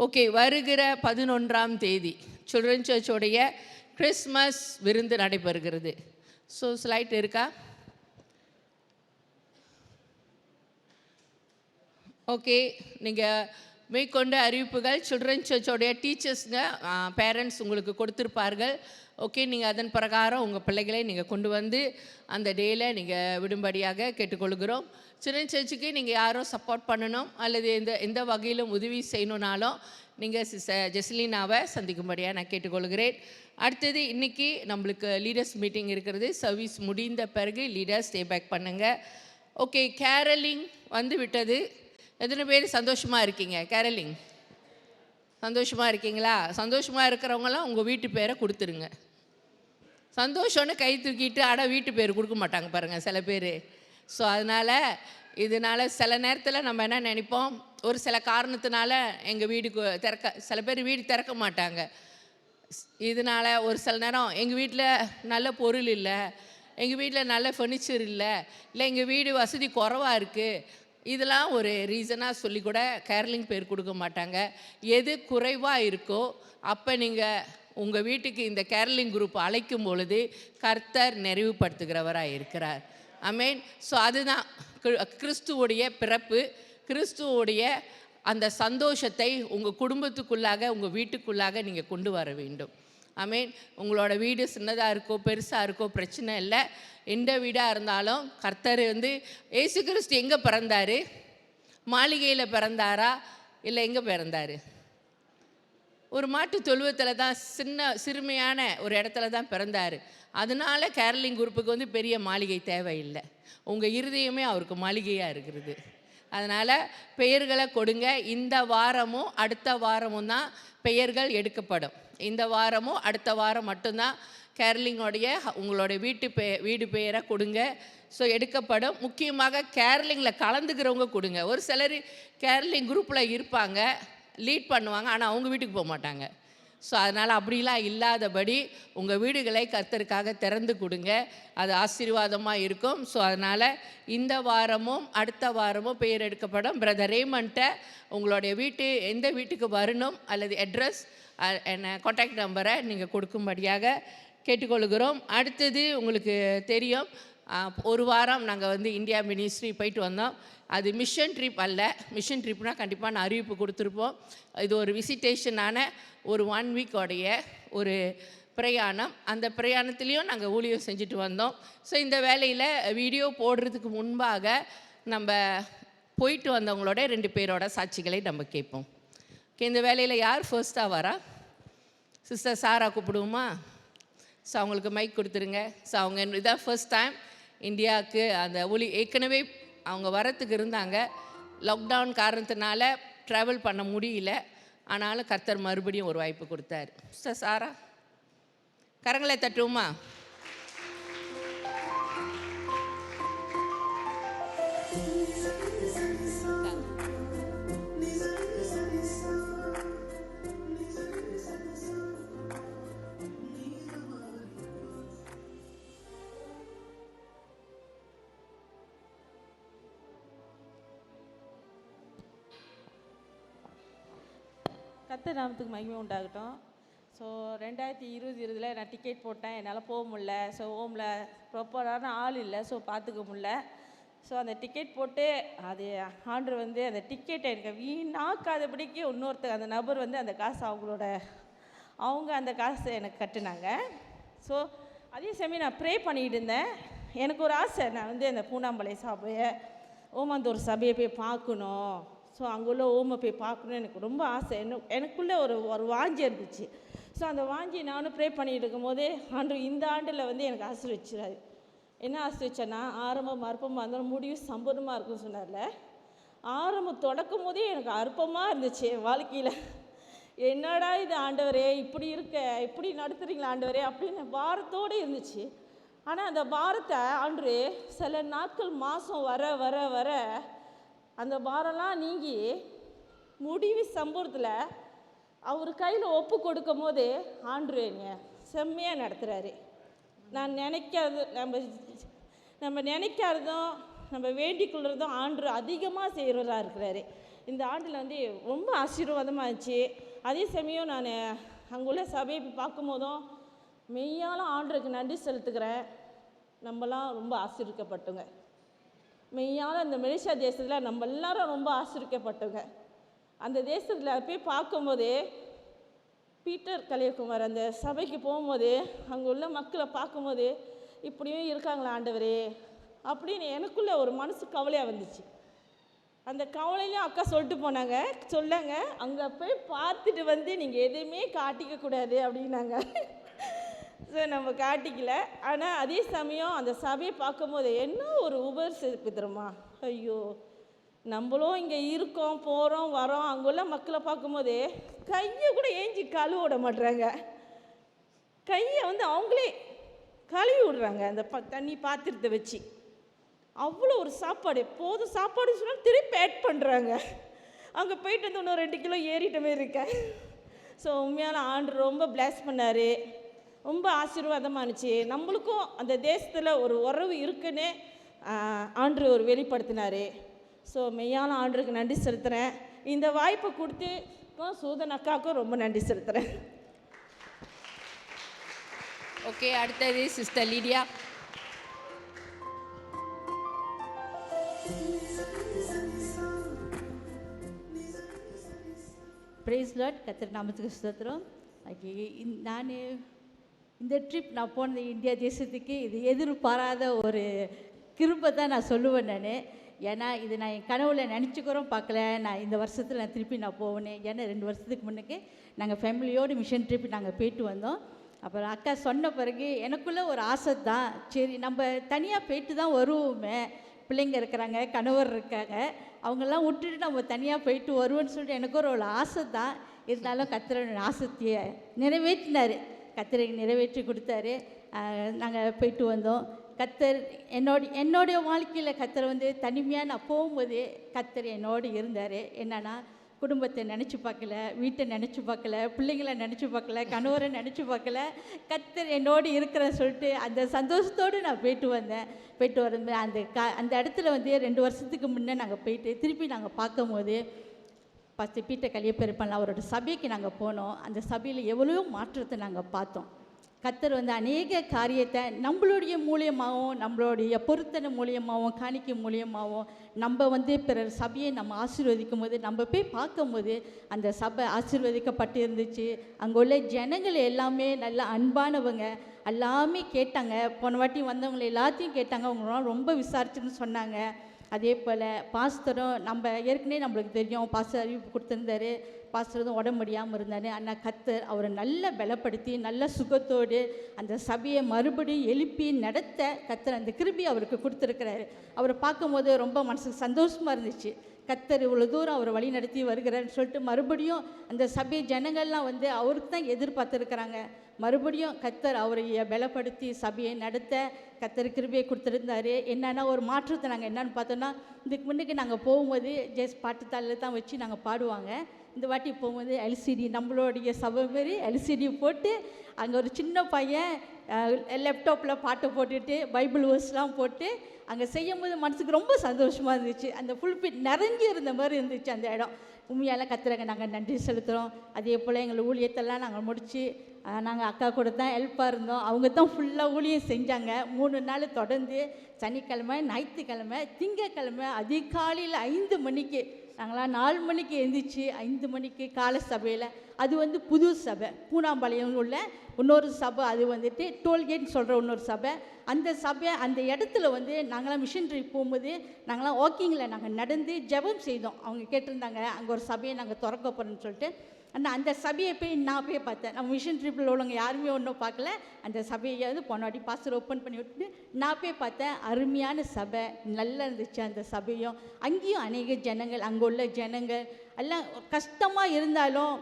ஓகே, வருகிற 11ஆம் தேதி சில்ட்ரன் சர்ச்சோடைய கிறிஸ்மஸ் விருந்து நடைபெறுகிறது. ஸோ ஸ்லைட் இருக்கா? ஓகே, நீங்கள் மேற்கொண்ட அறிவிப்புகள் சில்ட்ரன் சர்ச்சோடைய டீச்சர்ஸுங்க, பேரண்ட்ஸ் உங்களுக்கு கொடுத்துருப்பார்கள். ஓகே, நீங்கள் அதன் பிரகாரம் உங்கள் பிள்ளைகளை நீங்கள் கொண்டு வந்து அந்த டேயில் நீங்கள் விடும்படியாக கேட்டுக்கொள்கிறோம். சில்ட்ரன் சர்ச்சுக்கு நீங்கள் யாரும் சப்போர்ட் பண்ணணும் அல்லது எந்த வகையிலும் உதவி செய்யணுன்னாலும் நீங்கள் சிஸ்டர் ஜெஸ்லினாவை சந்திக்கும்படியாக நான் கேட்டுக்கொள்கிறேன். அடுத்தது இன்றைக்கி நம்மளுக்கு லீடர்ஸ் மீட்டிங் இருக்கிறது. சர்வீஸ் முடிந்த பிறகு லீடர்ஸ் ஸ்டே பேக் பண்ணுங்கள். ஓகே, கேரலிங் வந்து விட்டது. எத்தனை பேர் சந்தோஷமாக இருக்கீங்க? கேரலிங் சந்தோஷமாக இருக்கீங்களா? சந்தோஷமாக இருக்கிறவங்களாம் உங்கள் வீட்டு பேரை கொடுத்துருங்க. சந்தோஷம்னு கை தூக்கிட்டு ஆனால் வீட்டு பேர் கொடுக்க மாட்டாங்க பாருங்கள் சில பேர். ஸோ இதனால் சில நேரத்தில் நம்ம என்ன நினைப்போம், ஒரு சில காரணத்தினால எங்கள் வீடு சில பேர் வீடு திறக்க மாட்டாங்க. இதனால் ஒரு சில நேரம் எங்கள் வீட்டில் நல்ல பொருள் இல்லை, எங்கள் வீட்டில் நல்ல ஃபர்னிச்சர் இல்லை எங்கள் வீடு வசதி குறைவாக இருக்குது, இதெல்லாம் ஒரு ரீசனாக சொல்லி கூட கேரளிங் பேர் கொடுக்க மாட்டாங்க. எது குறைவாக இருக்கோ அப்போ நீங்கள் உங்கள் வீட்டுக்கு இந்த கேரளிங் குரூப் அழைக்கும் பொழுது கர்த்தர் நிறைவுபடுத்துகிறவராக இருக்கிறார். ஆமேன். ஸோ அதுதான் கிறிஸ்துவோடைய பிறப்பு, கிறிஸ்துவோடைய அந்த சந்தோஷத்தை உங்கள் குடும்பத்துக்குள்ளாக உங்கள் வீட்டுக்குள்ளாக நீங்கள் கொண்டு வர வேண்டும். ஆமேன். உங்களோட வீடு சின்னதாக இருக்கோ பெருசாக இருக்கோ பிரச்சனை இல்லை. எந்த வீடாக இருந்தாலும் கர்த்தர் இயேசு கிறிஸ்து எங்கே பிறந்தார்? மாளிகையில் பிறந்தாரா இல்லை எங்கே பிறந்தார்? ஒரு மாட்டு தொழுவத்தில் தான், சிறுமையான ஒரு இடத்துல தான் பிறந்தார். அதனால கேரளிங் குரூப்புக்கு பெரிய மாளிகை தேவையில்லை. உங்கள் இருதயமே அவருக்கு மாளிகையாக இருக்கிறது. அதனால் பெயர்களை கொடுங்க. இந்த வாரமும் அடுத்த வாரமும் தான் பெயர்கள் எடுக்கப்படும். இந்த வாரமும் அடுத்த வாரம் மட்டும்தான் கேரளிங்கோடைய உங்களுடைய வீடு பெயரை கொடுங்க. ஸோ எடுக்கப்படும். முக்கியமாக கேரளிங்கில் கலந்துக்கிறவங்க கொடுங்க. ஒரு சிலர் கேரளிங் குரூப்பில் இருப்பாங்க, லீட் பண்ணுவாங்க, ஆனால் அவங்க வீட்டுக்கு போக மாட்டாங்க. ஸோ அதனால் அப்படிலாம் இல்லாதபடி உங்கள் வீடுகளை கர்த்தருக்காக திறந்து கொடுங்க. அது ஆசீர்வாதமாக இருக்கும். ஸோ அதனால் இந்த வாரமும் அடுத்த வாரமும் பெயர் எடுக்கப்படும். பிரதர் ரேமண்ட்டை உங்களுடைய எந்த வீட்டுக்கு வரணும் அல்லது அட்ரஸ் என்ன கான்டாக்ட் நம்பரை நீங்கள் கொடுக்கும்படியாக கேட்டுக்கொள்கிறோம். அடுத்தது உங்களுக்கு தெரியும், ஒரு வாரம் நாங்கள் இந்தியா மினிஸ்ட்ரி போயிட்டு வந்தோம். அது மிஷன் ட்ரிப் அல்ல. மிஷன் ட்ரிப்னால் கண்டிப்பாக நான் அறிவிப்பு கொடுத்துருப்போம். இது ஒரு விசிட்டேஷனான ஒரு 1 வீக்கோடைய ஒரு பிரயாணம். அந்த பிரயாணத்துலேயும் நாங்கள் ஊழியம் செஞ்சுட்டு வந்தோம். ஸோ இந்த வேலையில் வீடியோ போடுறதுக்கு முன்பாக நம்ம போயிட்டு வந்தவங்களோட 2 பேரோட சாட்சிகளை நம்ம கேட்போம். ஓகே, இந்த வேலையில் யார் ஃபர்ஸ்ட்டாக வரா? சிஸ்டர் சாரா கூப்பிடுவோமா? ஸோ அவங்களுக்கு மைக் கொடுத்துருங்க. ஸோ அவங்க இதான் ஃபர்ஸ்ட் டைம் இந்தியாவுக்கு அந்த ஏற்கனவே அவங்க வரத்துக்கு இருந்தாங்க. லாக்டவுன் காரணத்தினால ட்ராவல் பண்ண முடியல. ஆனாலும் கர்த்தர் மறுபடியும் ஒரு வாய்ப்பு கொடுத்தார். சிஸ்டர் சாரா, கரங்களை தட்டுவோமா? கர்த்தர் நாமத்துக்கு மகிமை உண்டாகட்டும். ஸோ 2020 நான் டிக்கெட் போட்டேன், என்னால் போக முடில. ஸோ ஹோமில் ப்ராப்பரான ஆள் இல்லை, ஸோ பார்த்துக்க முடில. ஸோ அந்த டிக்கெட் போட்டு அது ஆண்டர் அந்த டிக்கெட்டை எனக்கு வீணாக்காதபடிக்கு இன்னொருத்தர் அந்த நபர் அந்த காசு அவங்க அந்த காசை எனக்கு கட்டினாங்க. ஸோ அதே சமயம் நான் ப்ரே பண்ணிகிட்டு இருந்தேன். எனக்கு ஒரு ஆசை, நான் அந்த பூனாம்பளை சபையை ஓமாந்தூர் சபையை போய் பார்க்கணும். ஸோ அங்குள்ள ஓமை போய் பார்க்கணுன்னு எனக்கு ரொம்ப ஆசை. எனக்குள்ளே ஒரு வாஞ்சி இருந்துச்சு. ஸோ அந்த வாஞ்சி நானும் ப்ரே பண்ணிகிட்டு இருக்கும்போது ஆண்டவர் இந்த ஆண்டில் வந்து எனக்கு ஆசீர்வதிச்சாரு. என்ன ஆசீர்வதிச்சேன்னா, ஆரம்பம் அற்பமாக இருந்தாலும் முடிவு சம்பூர்ணமாக இருக்குன்னு சொன்னார்ல. ஆரம்பம் தொடக்கும் போதே எனக்கு அற்பமாக இருந்துச்சு என் வாழ்க்கையில். என்னடா இது ஆண்டவரே, இப்படி இருக்க, இப்படி நடத்துகிறீங்களா ஆண்டவரே அப்படின்னு பாரத்தோடு இருந்துச்சு. ஆனால் அந்த பாரத்தை ஆண்டவரே சில நாட்கள் மாதம் வர வர வர அந்த பாரம்லாம் நீங்கி முடிவு சம்பூர்ணத்தில் அவர் கையில் ஒப்பு கொடுக்கும் போது ஆண்டவரேங்க செம்மையாக நடத்துகிறாரு. நான் நினைக்காது நம்ம நினைக்காததும் நம்ம வேண்டிக்கொள்கிறதும் ஆண்டவர் அதிகமாக செய்கிறவராக இருக்கிறாரு. இந்த ஆண்டில் வந்து ரொம்ப ஆசீர்வாதமாக இருந்துச்சு. அதே சமயம் நான் அங்குள்ள சபையை பார்க்கும் போதும் மெய்யால ஆண்டவருக்கு நன்றி செலுத்துக்கிறேன். நம்மலாம் ரொம்ப ஆசீர்வதிக்கப்பட்டோங்க. மெய்யால இந்த மலேசியா தேசத்தில் நம்ம எல்லாரும் ரொம்ப ஆசீர்வதிக்கப்பட்டோங்க. அந்த தேசத்தில் போய் பார்க்கும்போது பீட்டர் கலியகுமார் அந்த சபைக்கு போகும்போது அங்கே உள்ள மக்களை பார்க்கும்போது இப்படியும் இருக்காங்களா ஆண்டவரே அப்படின்னு எனக்குள்ளே ஒரு மனசு கவலையாக வந்துச்சு. அந்த கவலையிலையும் அக்கா சொல்லிட்டு போனாங்க, சொல்லாங்க அங்கே போய் பார்த்துட்டு வந்து நீங்கள் எதுவுமே காட்டிக்கக்கூடாது அப்படின்னாங்க. ஸோ நம்ம காட்டிக்கல. ஆனால் அதே சமயம் அந்த சபையை பார்க்கும்போது என்ன ஒரு உபரிசிப்பு தெரியுமா, ஐயோ நம்மளும் இங்கே இருக்கோம் போகிறோம் வரோம். அங்குள்ள மக்களை பார்க்கும்போது கையை கூட ஏஞ்சி கழுவ விட மாட்டுறாங்க. கையை வந்து அவங்களே கழுவி விடுறாங்க அந்த தண்ணி பாத்திரத்தை வச்சு. அவ்வளோ ஒரு சாப்பாடு, போதும் சாப்பாடு சொன்னால் திருப்பி ஆட் பண்ணுறாங்க. அங்கே போயிட்டு வந்து இன்னும் 2 கிலோ ஏறிட்டமே இருக்கேன். ஸோ உண்மையான ஆண்டவர் ரொம்ப பிளஸ் பண்ணார். ரொம்ப ஆசீர்வாதமாக இருந்துச்சு. நம்மளுக்கும் அந்த தேசத்தில் ஒரு உறவு இருக்குன்னு ஆண்டவர் ஒரு வெளிப்படுத்தினார். ஸோ மெய்யான ஆண்டவருக்கு நன்றி செலுத்துகிறேன். இந்த வாய்ப்பை கொடுத்து சூதன் அக்காவுக்கும் ரொம்ப நன்றி செலுத்துகிறேன். ஓகே, அடுத்தது சிஸ்டர் லிடியா. Price Lord. கர்த்தர் நாமத்துக்கு ஸ்தோத்திரம். நான் இந்த ட்ரிப் நான் போனது இந்தியா தேசத்துக்கு இது எதிர்பாராத ஒரு கிருபை தான் நான் சொல்லுவேன். ஏன்னா இது நான் என் கனவுல நினச்சிக்கிறோம் பார்க்கல. நான் இந்த வருஷத்தில் நான் திருப்பி நான் போவேனே. ஏன்னா 2 வருஷத்துக்கு முன்னுக்கு நாங்கள் ஃபேமிலியோடு மிஷன் ட்ரிப் நாங்கள் போயிட்டு வந்தோம். அப்புறம் அக்கா சொன்ன பிறகு எனக்குள்ளே ஒரு ஆசை தான், சரி நம்ம தனியாக போயிட்டு தான் வருவோமே, பிள்ளைங்க இருக்கிறாங்க, கணவர் இருக்காங்க, அவங்கெல்லாம் விட்டுட்டு நம்ம தனியாக போயிட்டு வருவோன்னு சொல்லிட்டு எனக்கு ஒரு ஆசை தான். இருந்தாலும் கர்த்தர் ஆசையை நிறைவேற்றினார். கர்த்தரை நிறைவேற்றி கொடுத்தாரு. நாங்கள் போயிட்டு வந்தோம். கர்த்தர் என்னுடைய வாழ்க்கையில் கர்த்தர் வந்து தனிமையாக நான் போகும்போது கர்த்தர் என்னோடு இருந்தார். என்னன்னா குடும்பத்தை நினச்சி பார்க்கல, வீட்டை நினச்சி பார்க்கல, பிள்ளைங்களை நினச்சி பார்க்கல, கணவரை நினச்சி பார்க்கல. கர்த்தர் என்னோடு இருக்கிறேன்னு சொல்லிட்டு அந்த சந்தோஷத்தோடு நான் போயிட்டு வந்தேன். போயிட்டு வரும்போது அந்த இடத்துல வந்து 2 வருஷத்துக்கு முன்னே நாங்கள் போயிட்டு திருப்பி நாங்கள் பார்க்கும்போது பீட்டர் கலியப்பெருப்பன் அவரோட சபைக்கு நாங்கள் போனோம். அந்த சபையில் எவ்வளோ மாற்றத்தை நாங்கள் பார்த்தோம். கர்த்தர் வந்து அநேக காரியத்தை நம்மளுடைய மூலியமாகவும் நம்மளுடைய பொருத்தனை மூலியமாகவும் காணிக்கை மூலியமாகவும் நம்ம வந்து பிறர் சபையை நம்ம ஆசீர்வதிக்கும் போது நம்ம போய் பார்க்கும்போது அந்த சபை ஆசீர்வதிக்கப்பட்டு இருந்துச்சு. அங்கே உள்ள ஜனங்கள் எல்லாமே நல்ல அன்பானவங்க, எல்லாமே கேட்டாங்க. போன வாட்டி வந்தவங்களை எல்லாத்தையும் கேட்டாங்க. அவங்களாம் ரொம்ப விசாரிச்சுன்னு சொன்னாங்க. அதே போல் பாஸ்டரும் நம்ம ஏற்கனவே நம்மளுக்கு தெரியும், பாஸ்டர் அறிவிப்பு கொடுத்துருந்தாரு. பாஸ்டரும் உடம்பு முடியாமல் இருந்தார். ஆனால் கர்த்தர் அவரை நல்லா பலப்படுத்தி நல்ல சுகத்தோடு அந்த சபையை மறுபடியும் எழுப்பி நடத்த கர்த்தர் அந்த கிருபையை அவருக்கு கொடுத்துருக்கிறாரு. அவரை பார்க்கும்போது ரொம்ப மனசுக்கு சந்தோஷமாக இருந்துச்சு. கர்த்தர் இவ்வளோ தூரம் அவரை வழி நடத்தி வருகிறான்னு சொல்லிட்டு மறுபடியும் அந்த சபை ஜனங்கள்லாம் வந்து அவருக்கு தான் எதிர்பார்த்துருக்குறாங்க. மறுபடியும் கர்த்தர் அவரைய பலப்படுத்தி சபையை நடத்த கர்த்தர் கிருபையை கொடுத்துருந்தாரு. என்னென்னா ஒரு மாற்றத்தை நாங்கள் என்னென்னு பார்த்தோன்னா, இதுக்கு முன்னுக்கு நாங்கள் போகும்போது ஜெஸ் பாட்டுத்தாளில் தான் வச்சு நாங்கள் பாடுவாங்க. இந்த வாட்டி போகும்போது எல்சிடி, நம்மளுடைய சபை மாரி எல்சிடி போட்டு அங்கே ஒரு சின்ன பையன் லேப்டாப்பில் பாட்டை போட்டுட்டு பைபிள் வேர்ஸ்லாம் போட்டு அங்கே செய்யும்போது மனசுக்கு ரொம்ப சந்தோஷமாக இருந்துச்சு. அந்த ஃபுல்பிட் நிறைஞ்சி இருந்த மாதிரி இருந்துச்சு அந்த இடம். உண்மையால் கர்த்தருக்கு நாங்கள் நன்றி செலுத்துகிறோம். அதே போல் எங்கள் ஊழியத்தெல்லாம் நாங்கள் முடித்து நாங்கள் அக்கா கூட தான் ஹெல்ப்பாக இருந்தோம். அவங்க தான் ஃபுல்லாக ஊழியம் செஞ்சாங்க. 3 நாள் தொடர்ந்து சனிக்கிழமை, ஞாயிற்றுக்கிழமை, திங்கக்கிழமை அதிகாலையில் 5 மணிக்கு நாங்களாம் 4 மணிக்கு எழுந்திரிச்சு 5 மணிக்கு காலை சபையில், அது வந்து புது சபை, பூனாம்பாளையம் உள்ள இன்னொரு சபை, அது வந்துட்டு டோல்கேட்னு சொல்கிற இன்னொரு சபை. அந்த சபை அந்த இடத்துல வந்து நாங்களாம் மிஷினரி போகும்போது நாங்களாம் வாக்கிங்கில் நாங்கள் நடந்து ஜெபம் செய்தோம். அவங்க கேட்டிருந்தாங்க அங்கே ஒரு சபையை நாங்கள் திறக்க போகிறோன்னு சொல்லிட்டு. ஆனால் அந்த சபையை போய் நான் போய் பார்த்தேன். நம்ம மிஷன் ட்ரிப்பில் உள்ளவங்க யாருமே ஒன்றும் பார்க்கல. அந்த சபையை வந்து போன வாட்டி பாஸ்டர் ஓப்பன் பண்ணி விட்டு நான் போய் பார்த்தேன். அருமையான சபை, நல்லா இருந்துச்சு அந்த சபையும். அங்கேயும் அநேக ஜனங்கள், அங்கே உள்ள ஜனங்கள் எல்லாம் கஷ்டமாக இருந்தாலும்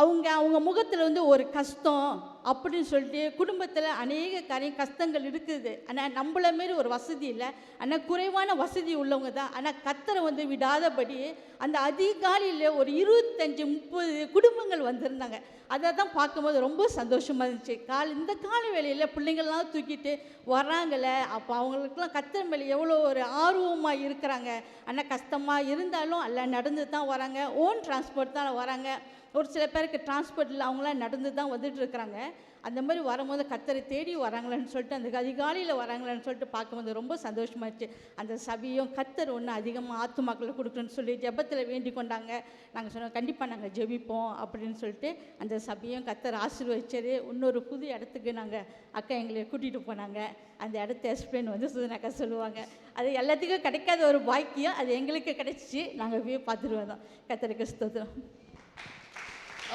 அவங்க முகத்தில் வந்து ஒரு கஷ்டம் அப்படின்னு சொல்லிட்டு குடும்பத்தில் அநேக கஷ்டங்கள் இருக்குது. ஆனால் நம்மள மாரி ஒரு வசதி இல்லை, ஆனால் குறைவான வசதி உள்ளவங்க தான். ஆனால் கர்த்தரை வந்து விடாதபடி அந்த அதிகாலையில் ஒரு 25-30 குடும்பங்கள் வந்திருந்தாங்க. அதை தான் பார்க்கும்போது ரொம்ப சந்தோஷமாக இருந்துச்சு. இந்த கால வேளையில் பிள்ளைங்கள்லாம் தூக்கிட்டு வராங்களே, அப்போ அவங்களுக்குலாம் கர்த்தர் மேலே எவ்வளோ ஒரு ஆர்வமாக இருக்கிறாங்க. ஆனால் கஷ்டமாக இருந்தாலும் எல்லாம் நடந்து தான் வராங்க. ஓன் டிரான்ஸ்போர்ட் தான் வராங்க. ஒரு சில பேருக்கு டிரான்ஸ்போர்ட் இல்லை, அவங்களாம் நடந்து தான் வந்துட்டு இருக்கிறாங்க. அந்த மாதிரி வரும்போது கர்த்தரை தேடி வராங்களான்னு சொல்லிட்டு, அந்த அதிகாலையில் வராங்களான்னு சொல்லிட்டு பார்க்கும்போது ரொம்ப சந்தோஷமாகிடுச்சு. அந்த சபையும் கர்த்தர் ஒன்று அதிகமாக ஆத்துமாக்களை கொடுக்குறேன்னு சொல்லி ஜெபத்தில் வேண்டி கொண்டாங்க. நாங்கள் சொன்னோம் கண்டிப்பாக நாங்கள் ஜெபிப்போம் அப்படின்னு சொல்லிட்டு அந்த சபையும் கர்த்தர் ஆசீர்வதிச்சாரு. இன்னொரு புது இடத்துக்கு நாங்கள் அக்கா எங்களை கூட்டிகிட்டு போனாங்க. அந்த இடத்த எக்ஸ்பிளைன் வந்து சுதனாக்கா சொல்லுவாங்க. அது எல்லாத்துக்கும் கிடைக்காத ஒரு பாக்கியம், அது எங்களுக்கு கிடைச்சிச்சு. நாங்கள் போய் பார்த்துட்டு வந்தோம். கர்த்தருக்கு ஸ்தோத்திரம்.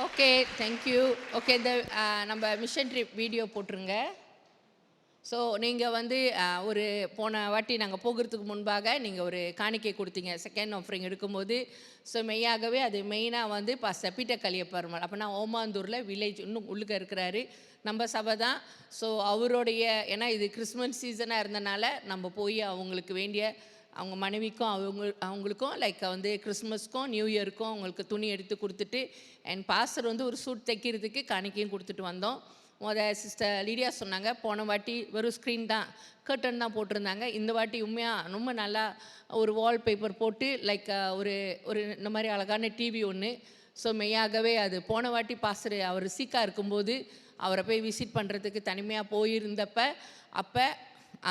Okay, thank you. ஓகே, இந்த நம்ம மிஷன் ட்ரிப் வீடியோ போட்டுருங்க. ஸோ நீங்கள் வந்து ஒரு போன வாட்டி நாங்கள் போகிறதுக்கு முன்பாக நீங்கள் ஒரு காணிக்கை கொடுத்தீங்க செகண்ட் ஆஃபரிங் எடுக்கும்போது. ஸோ மெய்யாகவே அது மெயினாக வந்து பாஸ்டர் பீட்டர் கலியப்பெருமாள், அப்போ நான் ஓமாந்தூரில் வில்லேஜ் இன்னும் உள்ளுக்க இருக்கிறாரு, நம்ம சபை தான். ஸோ அவருடைய, ஏன்னா இது கிறிஸ்மஸ் சீசனாக இருந்தனால நம்ம போய் அவங்களுக்கு வேண்டிய, அவங்க மனைவிக்கும் அவங்களுக்கும் லைக் வந்து கிறிஸ்மஸ்க்கும் நியூ இயருக்கும் அவங்களுக்கு துணி எடுத்து கொடுத்துட்டு, அண்ட் பாஸ்டர் வந்து ஒரு சூட் தைக்கிறதுக்கு காணிக்கையும் கொடுத்துட்டு வந்தோம். சிஸ்டர் லிடியா சொன்னாங்க போன வாட்டி வெறும் ஸ்க்ரீன் தான், கர்டன் தான் போட்டிருந்தாங்க. இந்த வாட்டி உண்மையாக ரொம்ப நல்லா ஒரு வால்பேப்பர் போட்டு லைக் ஒரு இந்த மாதிரி அழகான டிவி ஒன்று. ஸோ மெய்யாகவே அது போன வாட்டி பாஸ்டர் அவர் சீக்காக இருக்கும்போது அவரை போய் விசிட் பண்ணுறதுக்கு தனிமையாக போயிருந்தப்ப அப்போ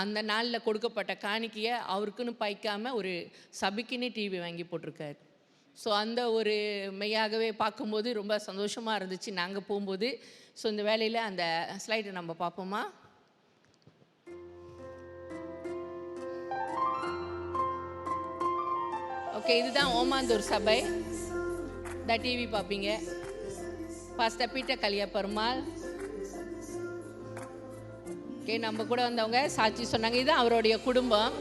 அந்த நாளில் கொடுக்கப்பட்ட காணிக்கையை அவருக்குன்னு பாய்க்காமல் ஒரு சபைக்குன்னு டிவி வாங்கி போட்டிருக்காரு. ஸோ அந்த ஒரு மெய்யாகவே பார்க்கும்போது ரொம்ப சந்தோஷமாக இருந்துச்சு நாங்கள் போகும்போது. ஸோ இந்த வேலையில் அந்த ஸ்லைடை நம்ம பார்ப்போமா? ஓகே, இதுதான் ஓமாந்தூர் சபை. இந்த டிவி பார்ப்பீங்க. Pastor Peter Kaliyaperumal. ஓகே, நம்ம கூட வந்தவங்க சாட்சி சொன்னாங்க. இதுதான் அவருடைய குடும்பம்,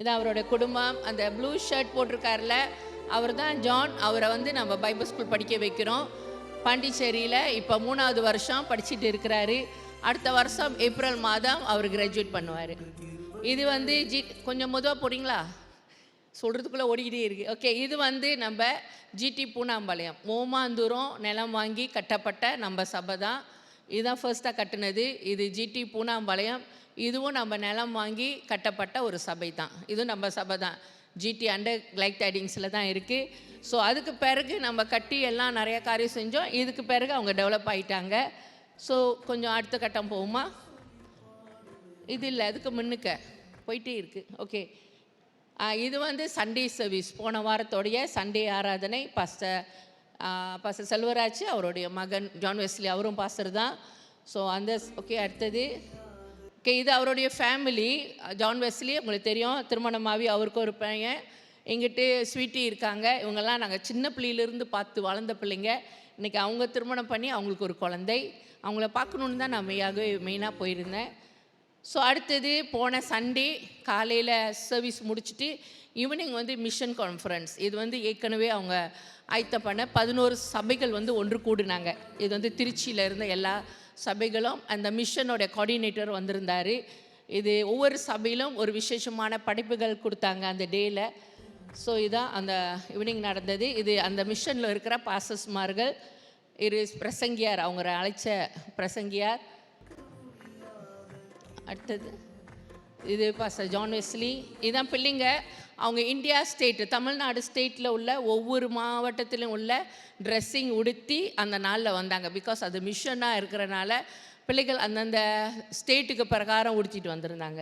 இதான் அவருடைய குடும்பம். அந்த ப்ளூ ஷர்ட் போட்டிருக்காருல அவர் தான் ஜான். அவரை வந்து நம்ம பைபிள் ஸ்கூல் படிக்க வைக்கிறோம் பாண்டிச்சேரியில். இப்போ 3வது வருஷம் படிச்சுட்டு இருக்கிறாரு. அடுத்த வருஷம் ஏப்ரல் மாதம் அவர் கிராஜுவேட் பண்ணுவார். இது வந்து கொஞ்சம் மெதுவாக போகிறீங்களா, சொல்கிறதுக்குள்ளே ஓடிக்கிட்டே இருக்குது. ஓகே, இது வந்து நம்ம ஜிடி பூனாம்பாளையம் ஓமாந்தூரம் நிலம் வாங்கி கட்டப்பட்ட நம்ம சபை தான். இதுதான் ஃபர்ஸ்ட்டாக கட்டினது. இது ஜிடி பூனாம்பாளையம். இதுவும் நம்ம நிலம் வாங்கி கட்டப்பட்ட ஒரு சபை தான். இதுவும் நம்ம சபை தான். ஜிடி அண்டர் லைக் டைடிங்ஸில் தான் இருக்குது. ஸோ அதுக்கு பிறகு நம்ம கட்டி எல்லாம் நிறைய காரியம் செஞ்சோம். இதுக்கு பிறகு அவங்க டெவலப் ஆகிட்டாங்க. ஸோ கொஞ்சம் அடுத்த கட்டம் போகுமா? இது இல்லை, அதுக்கு முன்னுக்க போயிட்டே இருக்குது. ஓகே, இது வந்து சண்டே சர்வீஸ், போன வாரத்தோடைய சண்டே ஆராதனை. பாஸ்டர் செல்வராஜ் அவருடைய மகன் ஜான் வெஸ்லி, அவரும் பாஸ்டர் தான். ஸோ அந்த ஓகே, அடுத்தது ஓகே, இது அவருடைய ஃபேமிலி. ஜான் வெஸ்லி உங்களுக்கு தெரியும், திருமணமாகி அவருக்கு ஒரு பையன், எங்கிட்ட ஸ்வீட்டி இருக்காங்க. இவங்கெல்லாம் நாங்கள் சின்ன பிள்ளையிலேருந்து பார்த்து வளர்ந்த பிள்ளைங்க. இன்றைக்கி அவங்க திருமணம் பண்ணி அவங்களுக்கு ஒரு குழந்தை. அவங்கள பார்க்கணுன்னு தான் நான் மெயினாக போயிருந்தேன். ஸோ அடுத்தது போன சண்டே காலையில் சர்வீஸ் முடிச்சுட்டு ஈவினிங் வந்து மிஷன் கான்ஃபரன்ஸ். இது வந்து ஏற்கனவே அவங்க ஆயத்தம் பண்ண 11 சபைகள் வந்து ஒன்று கூடுனாங்க. இது வந்து திருச்சியில் இருந்த எல்லா சபைகளும், அந்த மிஷனோட கோஆர்டினேட்டர் வந்திருந்தார். இது ஒவ்வொரு சபையிலும் ஒரு விசேஷமான படைப்புகள் கொடுத்தாங்க அந்த டேயில். ஸோ இதான் அந்த ஈவினிங் நடந்தது. இது அந்த மிஷனில் இருக்கிற பாசஸ்மார்கள், இது பிரசங்கியார், அவங்க அழைச்ச பிரசங்கியார். அடுத்தது இது பாஸ்டர் ஜான் வெஸ்லி. இதுதான் பிள்ளைங்க. அவங்க இந்தியா ஸ்டேட்டு, தமிழ்நாடு ஸ்டேட்டில் உள்ள ஒவ்வொரு மாவட்டத்திலும் உள்ள ட்ரெஸ்ஸிங் உடுத்தி அந்த நாளில் வந்தாங்க. பிகாஸ் அது மிஷனாக இருக்கிறனால பிள்ளைகள் அந்தந்த ஸ்டேட்டுக்கு பிரகாரம் உடுத்திட்டு வந்திருந்தாங்க.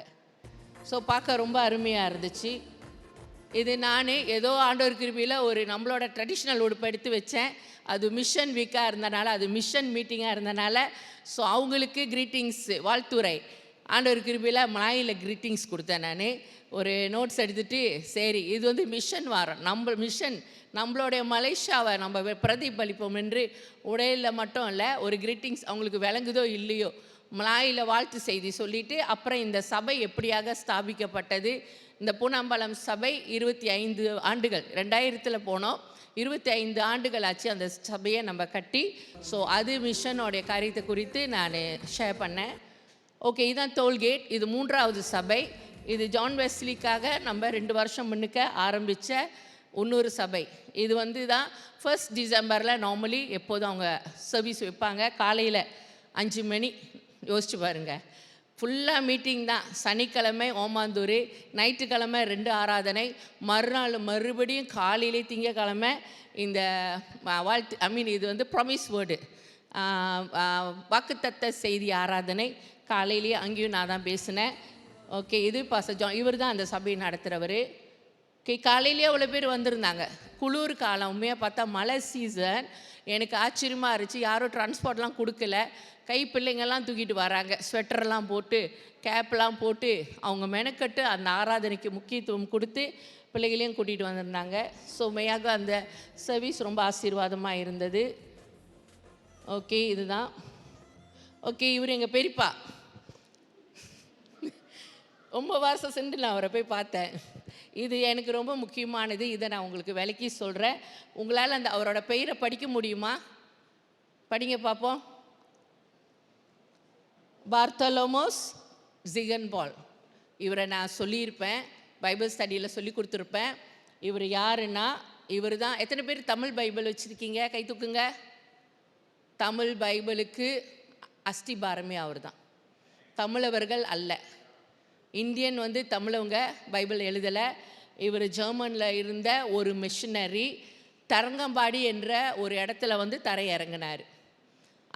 ஸோ பார்க்க ரொம்ப அருமையாக இருந்துச்சு. இது நான் ஏதோ ஆண்டவர் கிருபையில் ஒரு நம்மளோட ட்ரெடிஷ்னல் உடுப்பு எடுத்து வச்சேன். அது மிஷன் வீக்காக இருந்தனால, அது மிஷன் மீட்டிங்காக இருந்தனால, ஸோ அவங்களுக்கு க்ரீட்டிங்ஸ், வாழ்த்துறை. ஆண்டவர் கிருபையில் மலாயில் கிரீட்டிங்ஸ் கொடுத்தேன். நான் ஒரு நோட்ஸ் எடுத்துகிட்டு சரி இது வந்து மிஷன் வாரம், நம்மளுடைய மலேசியாவை நம்ம பிரதிபலிப்போம் என்று உடையில் மட்டும் இல்லை, ஒரு கிரீட்டிங்ஸ் அவங்களுக்கு விளங்குதோ இல்லையோ மலாயில் வாழ்த்து செய்தி சொல்லிவிட்டு அப்புறம் இந்த சபை எப்படியாக ஸ்தாபிக்கப்பட்டது. இந்த பூனாம்பலம் சபை 25 ஆண்டுகள், 2000 போனோம், 25 ஆண்டுகள் ஆச்சு அந்த சபையை நம்ம கட்டி. ஸோ அது மிஷனோடைய காரியத்தை குறித்து நான் ஷேர் பண்ணேன். ஓகே, இதுதான் டோல்கேட். இது 3வது சபை. இது ஜான் வெஸ்லிக்காக நம்ம 2 வருஷம் முன்னுக்க ஆரம்பித்த இன்னொரு சபை. இது வந்து தான் 1 டிசம்பரில் நார்மலி எப்போதும் அவங்க சர்வீஸ் வைப்பாங்க. காலையில் 5 மணி, யோசிச்சு பாருங்கள், ஃபுல்லாக மீட்டிங் தான். சனிக்கிழமை ஓமாந்தூர், ஞாயிற்றுக்கிழமை 2 ஆராதனை, மறுநாள் மறுபடியும் காலையிலே திங்கக்கிழமை இந்த வாழ்த்து இது வந்து ப்ராமிஸ் வேர்டு வாக்குத்தத்த செய்தி ஆராதனை காலையிலேயே. அங்கேயும் நான் தான் பேசினேன். ஓகே, இது பாஸ்டர் ஜான், இவர் தான் அந்த சபையை நடத்துகிறவர். ஓகே, காலையிலேயே அவ்வளோ பேர் வந்திருந்தாங்க. குளிர் காலம், உண்மையாக பார்த்தா மழை சீசன். எனக்கு ஆச்சரியமாக இருந்துச்சு. யாரும் டிரான்ஸ்போர்ட்லாம் கொடுக்கல, கை பிள்ளைங்கள்லாம் தூக்கிட்டு வராங்க, ஸ்வெட்டர்லாம் போட்டு கேப்லாம் போட்டு அவங்க மெனக்கட்டு அந்த ஆராதனைக்கு முக்கியத்துவம் கொடுத்து பிள்ளைகளையும் கூட்டிகிட்டு வந்திருந்தாங்க. ஸோ மெய்யாக அந்த சர்வீஸ் ரொம்ப ஆசீர்வாதமாக இருந்தது. ஓகே, இதுதான். ஓகே, இவர் எங்கள் பெரியப்பா. ரொம்ப வருஷம் சென்று நான் அவரை போய் பார்த்தேன். இது எனக்கு ரொம்ப முக்கியமானது. இதை நான் உங்களுக்கு விளக்கி சொல்கிறேன். உங்களால் அந்த அவரோட பெயரை படிக்க முடியுமா? படிங்க பார்ப்போம். பார்த்தலோமோஸ் ஜிகன்பால். இவரை நான் சொல்லியிருப்பேன், பைபிள் ஸ்டடியில் சொல்லி கொடுத்துருப்பேன். இவர் யாருன்னா, இவர் தான். எத்தனை பேர் தமிழ் பைபிள் வச்சுருக்கீங்க? கை தூக்குங்க. தமிழ் பைபிளுக்கு அஸ்திபாரமே அவர் தான். தமிழவர்கள் அல்ல, இந்தியன் வந்து தமிழவங்க பைபிள் எழுதலை. இவர் ஜெர்மனில் இருந்த ஒரு மிஷனரி தரங்கம்பாடி என்ற ஒரு இடத்துல வந்து தரையிறங்கினார்.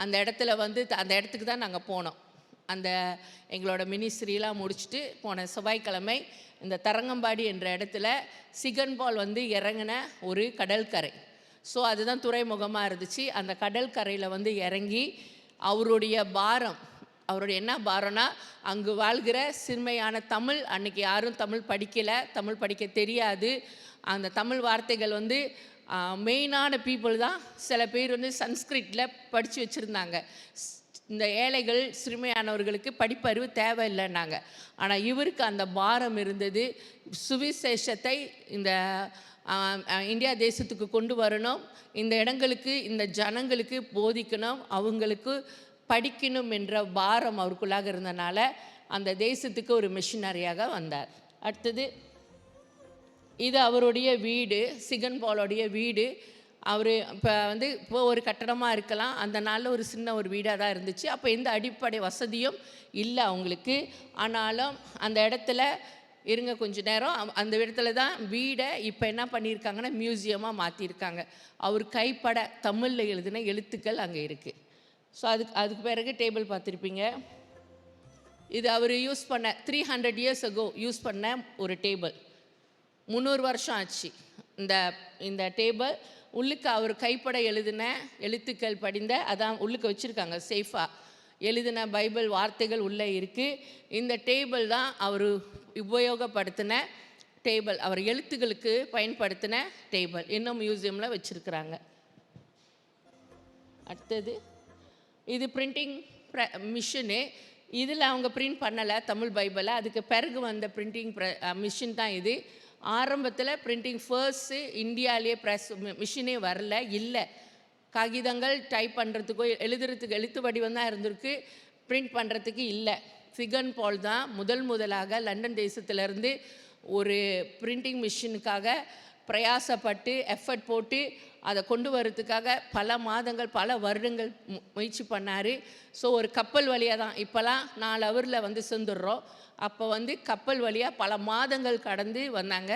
அந்த இடத்துல வந்து அந்த இடத்துக்கு தான் நாங்கள் போனோம். அந்த எங்களோட மினிஸ்ட்ரிலாம் முடிச்சுட்டு போன செவ்வாய்க்கிழமை இந்த தரங்கம்பாடி என்ற இடத்துல சிகன்பால் வந்து இறங்கின ஒரு கடற்கரை. ஸோ அதுதான் துறைமுகமாக இருந்துச்சு. அந்த கடற்கரையில் வந்து இறங்கி அவருடைய பாரம், அவருடைய என்ன பாரம்னா, அங்கு வாழ்கிற சிறுமையான தமிழ், அன்றைக்கி யாரும் தமிழ் படிக்கலை, தமிழ் படிக்க தெரியாது. அந்த தமிழ் வார்த்தைகள் வந்து மெயினான பீப்புள் தான். சில பேர் வந்து சன்ஸ்கிரிட்டில் படித்து வச்சுருந்தாங்க. இந்த ஏழைகள் சிறுமையானவர்களுக்கு படிப்பறிவு தேவையில்லைன்னாங்க. ஆனால் இவருக்கு அந்த பாரம் இருந்தது. சுவிசேஷத்தை இந்த இந்தியா தேசத்துக்கு கொண்டு வரணும், இந்த இடங்களுக்கு இந்த ஜனங்களுக்கு போதிக்கணும், அவங்களுக்கு படிக்கணும் என்ற பாரம் அவருக்குள்ளாக இருந்தனால அந்த தேசத்துக்கு ஒரு மிஷனரியாக வந்தார். அடுத்தது இது அவருடைய வீடு, சிகன்பாலோடைய வீடு. அவர் இப்போ ஒரு கட்டடமாக இருக்கலாம், அந்த நாளில் ஒரு சின்ன ஒரு வீடாக தான் இருந்துச்சு. அப்போ எந்த அடிப்படை வசதியும் இல்லை அவங்களுக்கு. ஆனாலும் அந்த இடத்துல இருங்க கொஞ்ச நேரம், அந்த இடத்துல தான் வீடை இப்போ என்ன பண்ணியிருக்காங்கன்னா மியூசியமாக மாற்றிருக்காங்க. அவர் கைப்பட தமிழில் எழுதின எழுத்துக்கள் அங்கே இருக்குது. ஸோ அதுக்கு பிறகு டேபிள் பார்த்துருப்பீங்க. இது அவர் யூஸ் பண்ண 300 years ago யூஸ் பண்ண ஒரு டேபிள். 300 வருஷம் ஆச்சு இந்த டேபிள். உள்ளுக்கு அவர் கைப்பட எழுதின எழுத்துக்கள் படிந்த அதான் உள்ளுக்கு வச்சுருக்காங்க, சேஃபாக எழுதின பைபிள் வார்த்தைகள் உள்ளே இருக்குது. இந்த டேபிள் தான் அவர் உபயோகப்படுத்தின டேபிள், அவர் எழுத்துக்களுக்கு பயன்படுத்தின டேபிள். இன்னும் மியூசியமில் வச்சுருக்குறாங்க. அடுத்தது இது பிரிண்டிங் மிஷினு. இதில் அவங்க பிரிண்ட் பண்ணலை தமிழ் பைபிளை, அதுக்கு பிறகு வந்த பிரிண்டிங் மிஷின் தான் இது. ஆரம்பத்தில் பிரிண்டிங் ஃபர்ஸ்ட்டு இந்தியாவிலே ப்ரெஸ் மிஷினே வரல, இல்லை. காகிதங்கள் டைப் பண்ணுறதுக்கோ எழுதுறதுக்கு எழுத்து வடிவம் தான் இருந்திருக்கு, பிரிண்ட் பண்ணுறதுக்கு இல்லை. சிகன்பால் தான் முதலாக லண்டன் தேசத்திலேருந்து ஒரு பிரிண்டிங் மிஷினுக்காக பிரயாசப்பட்டு எஃபர்ட் போட்டு அதை கொண்டு வரதுக்காக பல மாதங்கள் பல வருடங்கள் முயற்சி பண்ணார். ஸோ ஒரு கப்பல் வழியாக தான், இப்போலாம் 4 ஹவரில் வந்து சேர்ந்துடுறோம், அப்போ வந்து கப்பல் வழியாக பல மாதங்கள் கடந்து வந்தாங்க.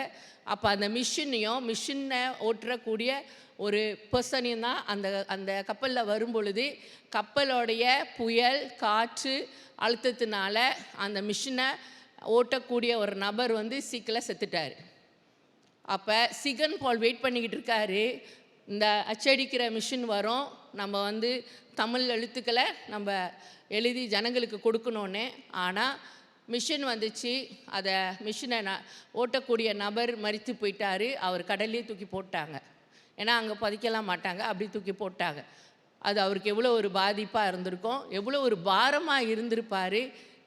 அப்போ அந்த மிஷினை ஓட்டுறக்கூடிய ஒரு பர்சனையும் தான் அந்த கப்பலில் வரும் பொழுது கப்பலோடைய புயல் காற்று அழுத்தத்தினால அந்த மிஷினை ஓட்டக்கூடிய ஒரு நபர் வந்து சீக்கிரம் செத்துட்டார். அப்போ சிகன்பால் வெயிட் பண்ணிக்கிட்டு இருக்காரு, இந்த அச்சடிக்கிற மிஷின் வரும், நம்ம வந்து தமிழ் எழுத்துக்களை நம்ம எழுதி ஜனங்களுக்கு கொடுக்கணுன்னே. ஆனால் மிஷின் வந்துச்சு, அதை மிஷினை ஓட்டக்கூடிய நபர் மரித்து போயிட்டார். அவர் கடல்லே தூக்கி போட்டாங்க. ஏன்னா அங்கே பதிக்கலாம் மாட்டாங்க, அப்படி தூக்கி போட்டாங்க. அது அவருக்கு எவ்வளோ ஒரு பாதிப்பாக இருந்திருக்கும், எவ்வளோ ஒரு பாரமாக இருந்திருப்பார்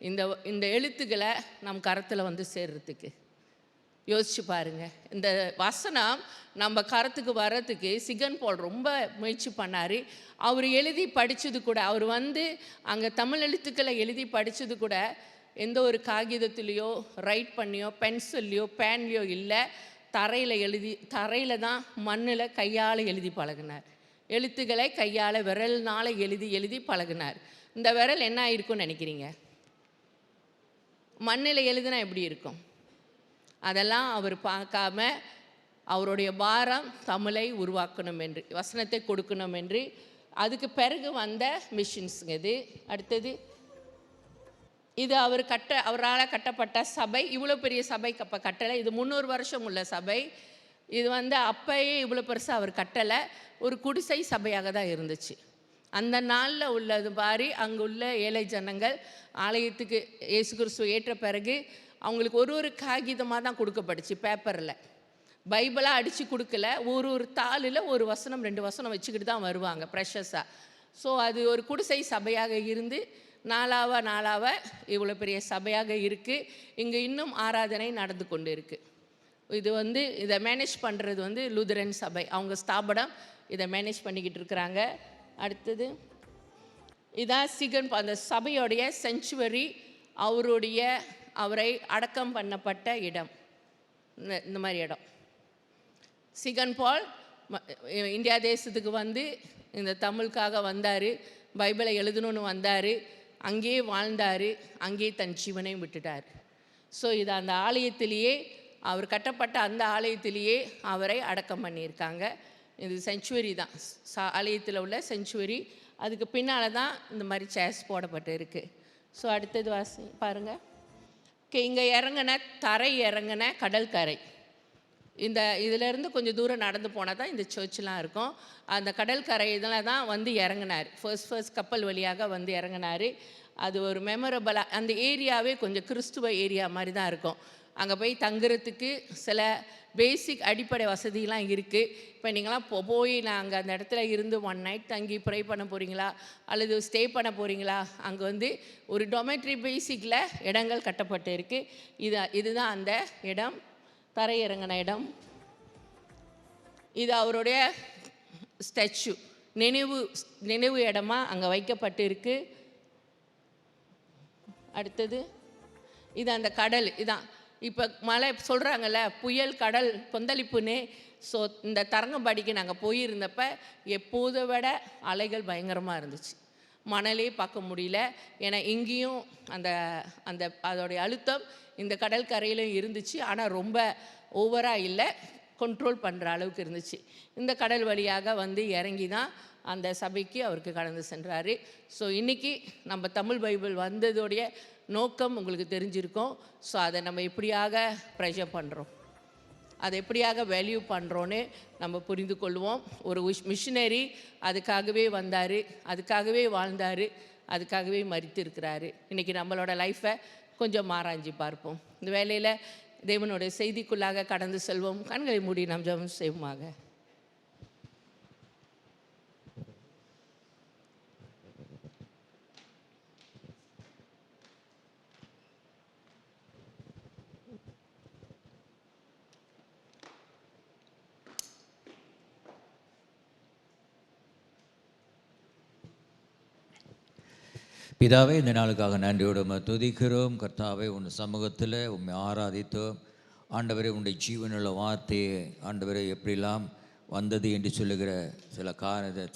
இந்த இந்த எழுத்துக்களை நம் கரத்தில் வந்து சேர்றதுக்கு. யோசிச்சு பாருங்க. இந்த வசனம் நம்ம கரத்துக்கு வர்றதுக்கு சிகன் பால் ரொம்ப முயற்சி பண்ணார். அவர் எழுதி படித்தது கூட, அவர் வந்து அங்கே தமிழ் எழுத்துக்களை எழுதி படித்தது கூட எந்த ஒரு காகிதத்துலேயோ ரைட் பண்ணியோ பென்சில்லையோ பேன்லையோ இல்லை, தரையில் தான் மண்ணில் கையால் எழுதி பழகினார். எழுத்துக்களை கையால் விரல்னால் எழுதி பழகினார். இந்த விரல் என்ன ஆயிருக்கும்னு நினைக்கிறீங்க? மண்ணில் எழுதுனா எப்படி இருக்கும்? அதெல்லாம் அவர் பார்க்காம அவருடைய பாரம் தமிழை உருவாக்கணும் என்று, வசனத்தை கொடுக்கணும் என்று. அதுக்கு பிறகு வந்த மிஷின்ஸுங்க இது. அடுத்தது இது அவரால் கட்டப்பட்ட சபை. இவ்வளோ பெரிய சபை கட்டலை. இது 300 வருஷம் உள்ள சபை. இது வந்து அப்பயே இவ்வளோ பெருசாக அவர் கட்டலை, ஒரு குடிசை சபையாக தான் இருந்துச்சு. அந்த நாளில் உள்ளது மாதிரி அங்கே உள்ள ஏழை ஜனங்கள் ஆலயத்துக்கு இயேசு கிறிஸ்துவ ஏற்ற பிறகு அவங்களுக்கு ஒரு காகிதமாக தான் கொடுக்கப்பட்டுச்சு, பேப்பரில். பைபிளாக அடித்து கொடுக்கல. ஒரு தாளில் ஒரு வசனம் 2 வசனம் வச்சுக்கிட்டு தான் வருவாங்க ப்ரெஷஸாக. ஸோ அது ஒரு குடிசை சபையாக இருந்து நாளாவ இவ்வளோ பெரிய சபையாக இருக்குது. இங்கே இன்னும் ஆராதனை நடந்து கொண்டு இருக்குது. இது வந்து இதை மேனேஜ் பண்ணுறது வந்து லூதரன் சபை, அவங்க ஸ்தாபனம் இதை மேனேஜ் பண்ணிக்கிட்டு இருக்கிறாங்க. அடுத்தது இதான் சிகன், அந்த சபையோடைய செஞ்சுவரி, அவரை அடக்கம் பண்ணப்பட்ட இடம். இந்த மாதிரி இடம் சிகன் பால் இந்தியா தேசத்துக்கு வந்து இந்த தமிழுக்காக வந்தார், பைபிளை எழுதணுன்னு வந்தார், அங்கேயே வாழ்ந்தார், அங்கேயே தன் ஜீவனையும் விட்டுட்டார். ஸோ இது அந்த ஆலயத்திலேயே, அவர் கட்டப்பட்ட அந்த ஆலயத்திலேயே அவரை அடக்கம் பண்ணியிருக்காங்க. இது செஞ்சுவரி தான், ஆலயத்தில் உள்ள செஞ்சுவரி. அதுக்கு பின்னால் தான் இந்த மாதிரி சேர்ஸ் போடப்பட்டு இருக்குது. ஸோ அடுத்தது பாருங்கள். இங்கே தரை இறங்கின கடற்கரை. இதிலேருந்து கொஞ்சம் தூரம் நடந்து போனால் தான் இந்த சர்ச்லாம் இருக்கும். அந்த கடற்கரை இதில் தான் வந்து இறங்கினார். ஃபர்ஸ்ட் கப்பல் வழியாக வந்து இறங்கினார். அது ஒரு மெமரபிளாக, அந்த ஏரியாவே கொஞ்சம் கிறிஸ்துவ ஏரியா மாதிரி தான் இருக்கும். அங்கே போய் தங்குறதுக்கு சில பேசிக் அடிப்படை வசதிலாம் இருக்குது. இப்போ நீங்களாம் போய் நாங்கள் அந்த இடத்துல இருந்து 1 நைட் தங்கி ப்ரே பண்ண போகிறீங்களா அல்லது ஸ்டே பண்ண போகிறீங்களா, அங்கே வந்து ஒரு டொமெட்ரி பேசிக்கில் இடங்கள் கட்டப்பட்டு இருக்குது. இதுதான் அந்த இடம், தரையிறங்கின இடம். இது அவருடைய ஸ்டாச்சு, நினைவு இடமா அங்கே வைக்கப்பட்டு இருக்கு. அடுத்தது இது அந்த கடல். இதான் இப்போ மழை சொல்கிறாங்கல்ல, புயல் கடல் கொந்தளிப்புன்னு. ஸோ இந்த தரங்கம்பாடிக்கு நாங்கள் போயிருந்தப்ப எப்போதை விட அலைகள் பயங்கரமாக இருந்துச்சு. மணலே பார்க்க முடியல. ஏன்னா இங்கேயும் அதோடைய அழுத்தம் இந்த கடற்கரையிலும் இருந்துச்சு. ஆனால் ரொம்ப ஓவராக இல்லை, கண்ட்ரோல் பண்ணுற அளவுக்கு இருந்துச்சு. இந்த கடல் வழியாக வந்து இறங்கி தான் அந்த சபைக்கு அவருக்கு கடந்து சென்றார். ஸோ இன்றைக்கி நம்ம தமிழ் பைபிள் வந்ததோடைய நோக்கம் உங்களுக்கு தெரிஞ்சிருக்கும். ஸோ அதை நம்ம எப்படியாக ப்ரெஷர் பண்ணுறோம், அதை எப்படியாக வேல்யூ பண்ணுறோன்னு நம்ம புரிந்து கொள்வோம். ஒரு மிஷினரி அதுக்காகவே வந்தார், அதுக்காகவே வாழ்ந்தார், அதுக்காகவே மரித்து இருக்கிறாரு. இன்றைக்கி நம்மளோட லைஃப்பை கொஞ்சம் ஆராய்ஞ்சு பார்ப்போம். இந்த வேலையில் தேவனுடைய செய்திக்குள்ளாக கடந்து செல்வோம். கண்களை மூடி நாம் ஜெபம் செய்வோமாக. பிதாவே, இந்த நாளுக்காக நன்றியோடு துதிக்கிறோம். கர்த்தாவே, உன் சமூகத்தில் உண்மை ஆராதித்தோம். ஆண்டவரே, உன்னுடைய ஜீவனுள்ள வார்த்தையை ஆண்டவரே எப்படிலாம் வந்தது என்று சொல்லுகிற சில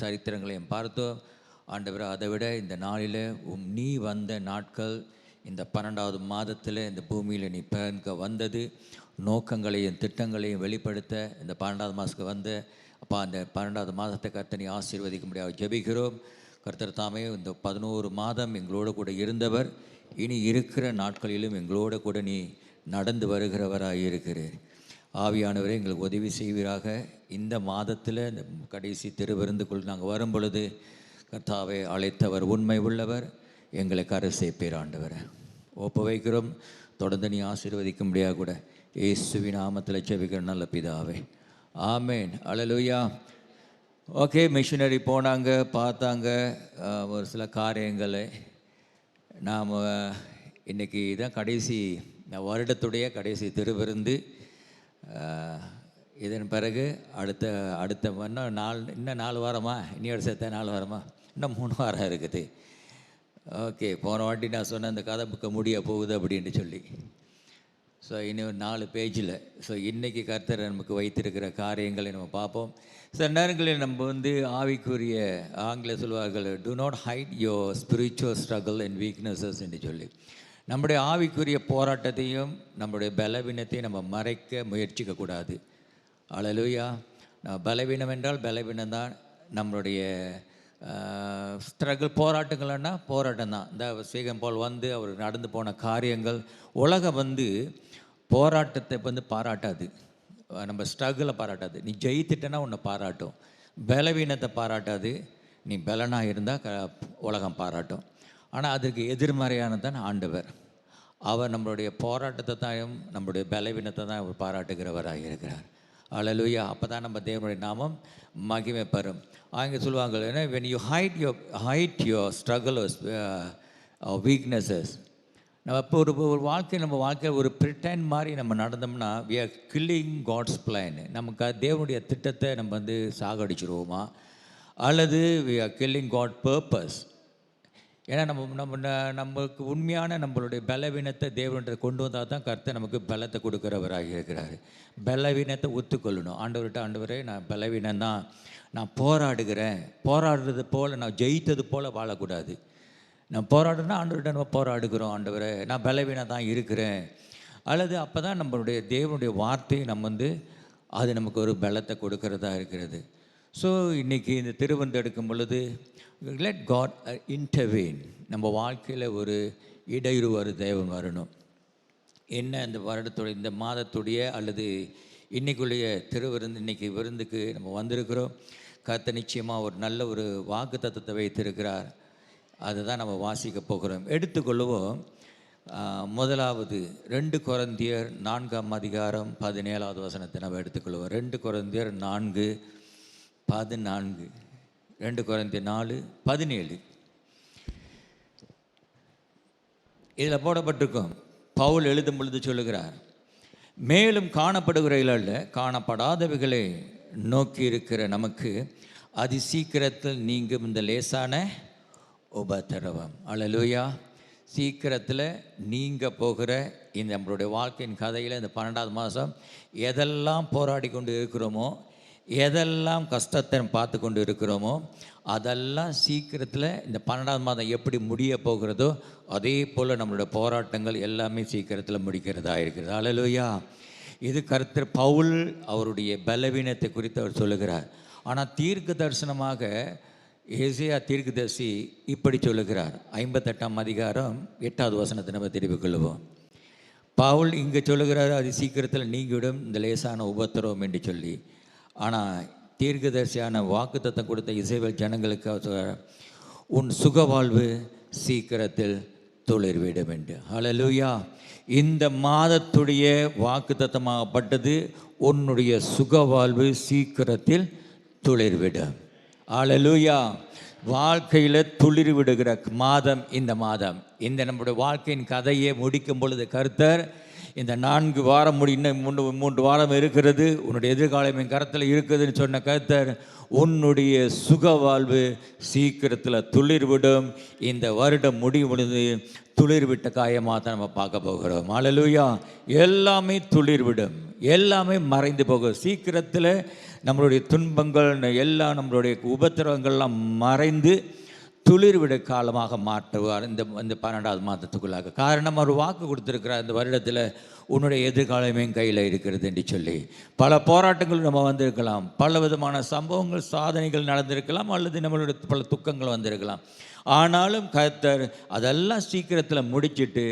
சரித்திரங்களையும் பார்த்தோம். ஆண்டவரே, அதை விட இந்த நாளில் நீ வந்த நாட்கள், இந்த 12வது மாதத்தில் இந்த பூமியில் நீ பிறக்க வந்தது, நோக்கங்களையும் திட்டங்களையும் வெளிப்படுத்த இந்த 12வது மாதத்துக்கு வந்த அப்போ அந்த 12வது மாதத்தை கர்த்தனை ஆசீர்வதிக்க முடியாது ஜெபிக்கிறோம். கர்த்தர் தாமே இந்த 11 மாதம் எங்களோடு கூட இருந்தவர், இனி இருக்கிற நாட்களிலும் எங்களோடு கூட நீ நடந்து வருகிறவராக இருக்கிறீர். ஆவியானவரே, எங்களுக்கு உதவி செய்வீராக. இந்த மாதத்தில் இந்த கடைசி திருவிருந்துக்குள் நாங்கள் வரும் பொழுது கர்த்தாவே, அழைத்தவர் உண்மை உள்ளவர், எங்களை கரை சேர்ப்பீர் ஆண்டவரை. ஒப்பு வைக்கிறோம். தொடர்ந்து நீ ஆசீர்வதிக்கும்படியாக கூட இயேசுவின் நாமத்தில் ஜெபிக்கிற நல்ல பிதாவே, ஆமேன். அல்லேலூயா. ஓகே, மிஷினரி போனாங்க, பார்த்தாங்க ஒரு சில காரியங்களை. நாம் இன்றைக்கி தான் கடைசி வருடத்துடைய கடைசி திருவிருந்து. இதன் பிறகு அடுத்த இன்னும் 4 வாரமா, இன்னொரு சேர்த்த 4 வாரமா, இன்னும் 3 வாரம் இருக்குது. ஓகே, போன வாட்டி நான் சொன்ன அந்த கதை புக்கை முடிய போகுது அப்படின்ட்டு சொல்லி. ஸோ இன்னும் 4 பேஜில். ஸோ இன்றைக்கி கர்த்தர் நமக்கு வைத்திருக்கிற காரியங்களை நம்ம பார்ப்போம். சில நேரங்களில் நம்ம ஆவிக்குரிய ஆங்கில சொல்வார்கள், to not height your spiritual struggle and weaknesses என்று சொல்லி. நம்முடைய ஆவிக்குரிய போராட்டத்தையும் நம்முடைய பலவீனத்தையும் நம்ம மறைக்க முயற்சிக்கக்கூடாது. அல்லேலூயா. பலவீனம் என்றால் பலவீனம் தான். நம்மளுடைய ஸ்ட்ரகிள் போராட்டங்கள்னா போராட்டம் தான். இந்த சீகம் போல் அவர் நடந்து போன காரியங்கள். உலகம் போராட்டத்தை பாராட்டாது, நம்ம ஸ்ட்ரகிளை பாராட்டாது. நீ ஜெயித்துட்டேன்னா உன்னை பாராட்டும். பலவீனத்தை பாராட்டாது. நீ பலனாக இருந்தால் உலகம் பாராட்டும். ஆனால் அதுக்கு எதிர்மறையானதான் ஆண்டவர். அவர் நம்மளுடைய போராட்டத்தை தான், நம்மளுடைய பலவீனத்தை தான் அவர் பாராட்டுகிறவராக இருக்கிறார். அல்லேலூயா. அப்போ தான் நம்ம தேவனுடைய நாமம் மகிமை பெறும். அவங்க சொல்லுவாங்க, ஏன்னா when you hide your struggles weaknesses. நம்ம இப்போ ஒரு நம்ம வாழ்க்கையில் ஒரு பிரிட்டன் மாதிரி நம்ம நடந்தோம்னா we are killing God's plan. நமக்கு தேவனுடைய திட்டத்தை நம்ம சாகடிச்சிருவோமா, அல்லது we are killing God purpose. ஏன்னா நமக்கு உண்மையான நம்மளுடைய பலவீனத்தை தேவன்கிட்ட கொண்டு வந்தால் தான் கர்த்தர் நமக்கு பலத்தை கொடுக்குறவராக இருக்கிறார். பலவீனத்தை ஒத்துக்கொள்ளணும். ஆண்டவரே நான் பலவீனம் தான், நான் போராடுறது போல், நான் ஜெயித்தது போல் வாழக்கூடாது. நான் போராடுறேன்னா ஆண்டவர்கிட்ட நம்ம போராடுகிறோம், ஆண்டவரே நான் பலவீனம் தான் இருக்கிறேன். அல்லது அப்போ தான் நம்மளுடைய தேவனுடைய வார்த்தையை அது நமக்கு ஒரு பலத்தை கொடுக்கறதா இருக்கிறது. ஸோ இன்றைக்கி இந்த திருவந்து எடுக்கும் பொழுது லெட் காட் இன்டர்வீன். நம்ம வாழ்க்கையில் ஒரு இடையூறு தேவன் வரணும். என்ன இந்த வருடத்துடைய, இந்த மாதத்துடைய அல்லது இன்றைக்குள்ளேய திருவிருந்து, இன்றைக்கி விருந்துக்கு நம்ம வந்திருக்கிறோம். கர்த்தர் நிச்சயமாக ஒரு நல்ல ஒரு வாக்கு தத்தத்தை வைத்திருக்கிறார். அதுதான் நம்ம வாசிக்க போகிறோம். எடுத்துக்கொள்ளுவோம். முதலாவது 2 கொரிந்தியர் 4ஆம் அதிகாரம் 17வது வசனத்தை நம்ம எடுத்துக்கொள்வோம். 2 கொரிந்தியர் 4:14. 2 கொரிந்தியர் 4:17 இதில் போடப்பட்டிருக்கும். பவுல் எழுதும் பொழுது சொல்லுகிறார், மேலும் காணப்படுகிற அல்ல, காணப்படாதவைகளை நோக்கி இருக்கிற நமக்கு அதி சீக்கிரத்தில் நீங்கும் இந்த லேசான உபத்திரவம். அல்லேலூயா. சீக்கிரத்தில் நீங்கள் போகிற இந்த நம்மளுடைய வாழ்க்கையின் கதையில் இந்த 12வது மாதம் எதெல்லாம் போராடி கொண்டு இருக்கிறோமோ, எதெல்லாம் கஷ்டத்தை பார்த்து கொண்டு இருக்கிறோமோ, அதெல்லாம் சீக்கிரத்தில் இந்த 12வது மாதம் எப்படி முடிய போகிறதோ அதே போல் நம்மளுடைய போராட்டங்கள் எல்லாமே சீக்கிரத்தில் முடிக்கிறதா இருக்கிறது. அல்லேலூயா. இது கர்த்தர் பவுல் அவருடைய பலவீனத்தை குறித்து அவர் சொல்லுகிறார். ஆனால் தீர்க்க தரிசனமாக ஏசாயா தீர்க்கதரிசி இப்படி சொல்லுகிறார். 58ஆம் அதிகாரம் 8வது வசனத்தை நம்ம திருப்பிக் கொள்வோம். பவுல் இங்கே சொல்லுகிறார், அது சீக்கிரத்தில் நீங்கிவிடும் இந்த லேசான உபத்திரவம் என்று சொல்லி. ஆனால் தீர்க்கதரிசியான வாக்குத்தத்தம் கொடுத்த இஸ்ரவேல் ஜனங்களுக்கு அவர் சொல்கிறார், உன் சுகவாழ்வு சீக்கிரத்தில் துளிர்விடும் என்று. அல்லேலூயா. இந்த மாதத்துடைய வாக்குத்தத்தமாகப்பட்டது, உன்னுடைய சுகவாழ்வு சீக்கிரத்தில் துளிர்விடும். அல்லேலூயா. வாழ்க்கையில் துளிர் விடுகிற மாதம் இந்த மாதம். இந்த நம்முடைய வாழ்க்கையின் கதையை முடிக்கும் பொழுது கர்த்தர் இந்த 4 வாரம் இன்னும் 3 வாரம் இருக்கிறது, உன்னுடைய எதிர்காலம் என் கரத்தில் இருக்குதுன்னு சொன்ன கர்த்தர் உன்னுடைய சுகவாழ்வு சீக்கிரத்தில் துளிர்விடும். இந்த வருடம் முடிவுழுது துளிர்விட்ட காயமாக தான் நம்ம பார்க்க போகிறோம். அல்லேலூயா. எல்லாமே துளிர்விடும், எல்லாமே மறைந்து போகும். சீக்கிரத்தில் நம்மளுடைய துன்பங்கள் எல்லாம், நம்மளுடைய உபத்திரவங்கள்லாம் மறைந்து துளிர்விட காலமாக மாற்றுவார் இந்த 12வது மாதத்துக்குள்ளாக. காரணம், அவர் வாக்கு கொடுத்துருக்கிறார், இந்த வருடத்தில் உன்னுடைய எதிர்காலமே கையில் இருக்கிறது என்று சொல்லி. பல போராட்டங்கள் நம்ம வந்திருக்கலாம், பல விதமான சம்பவங்கள் சாதனைகள் நடந்திருக்கலாம், அல்லது நம்மளுடைய பல துக்கங்கள் வந்திருக்கலாம். ஆனாலும் கர்த்தர் அதெல்லாம் சீக்கிரத்தில் முடிச்சுட்டு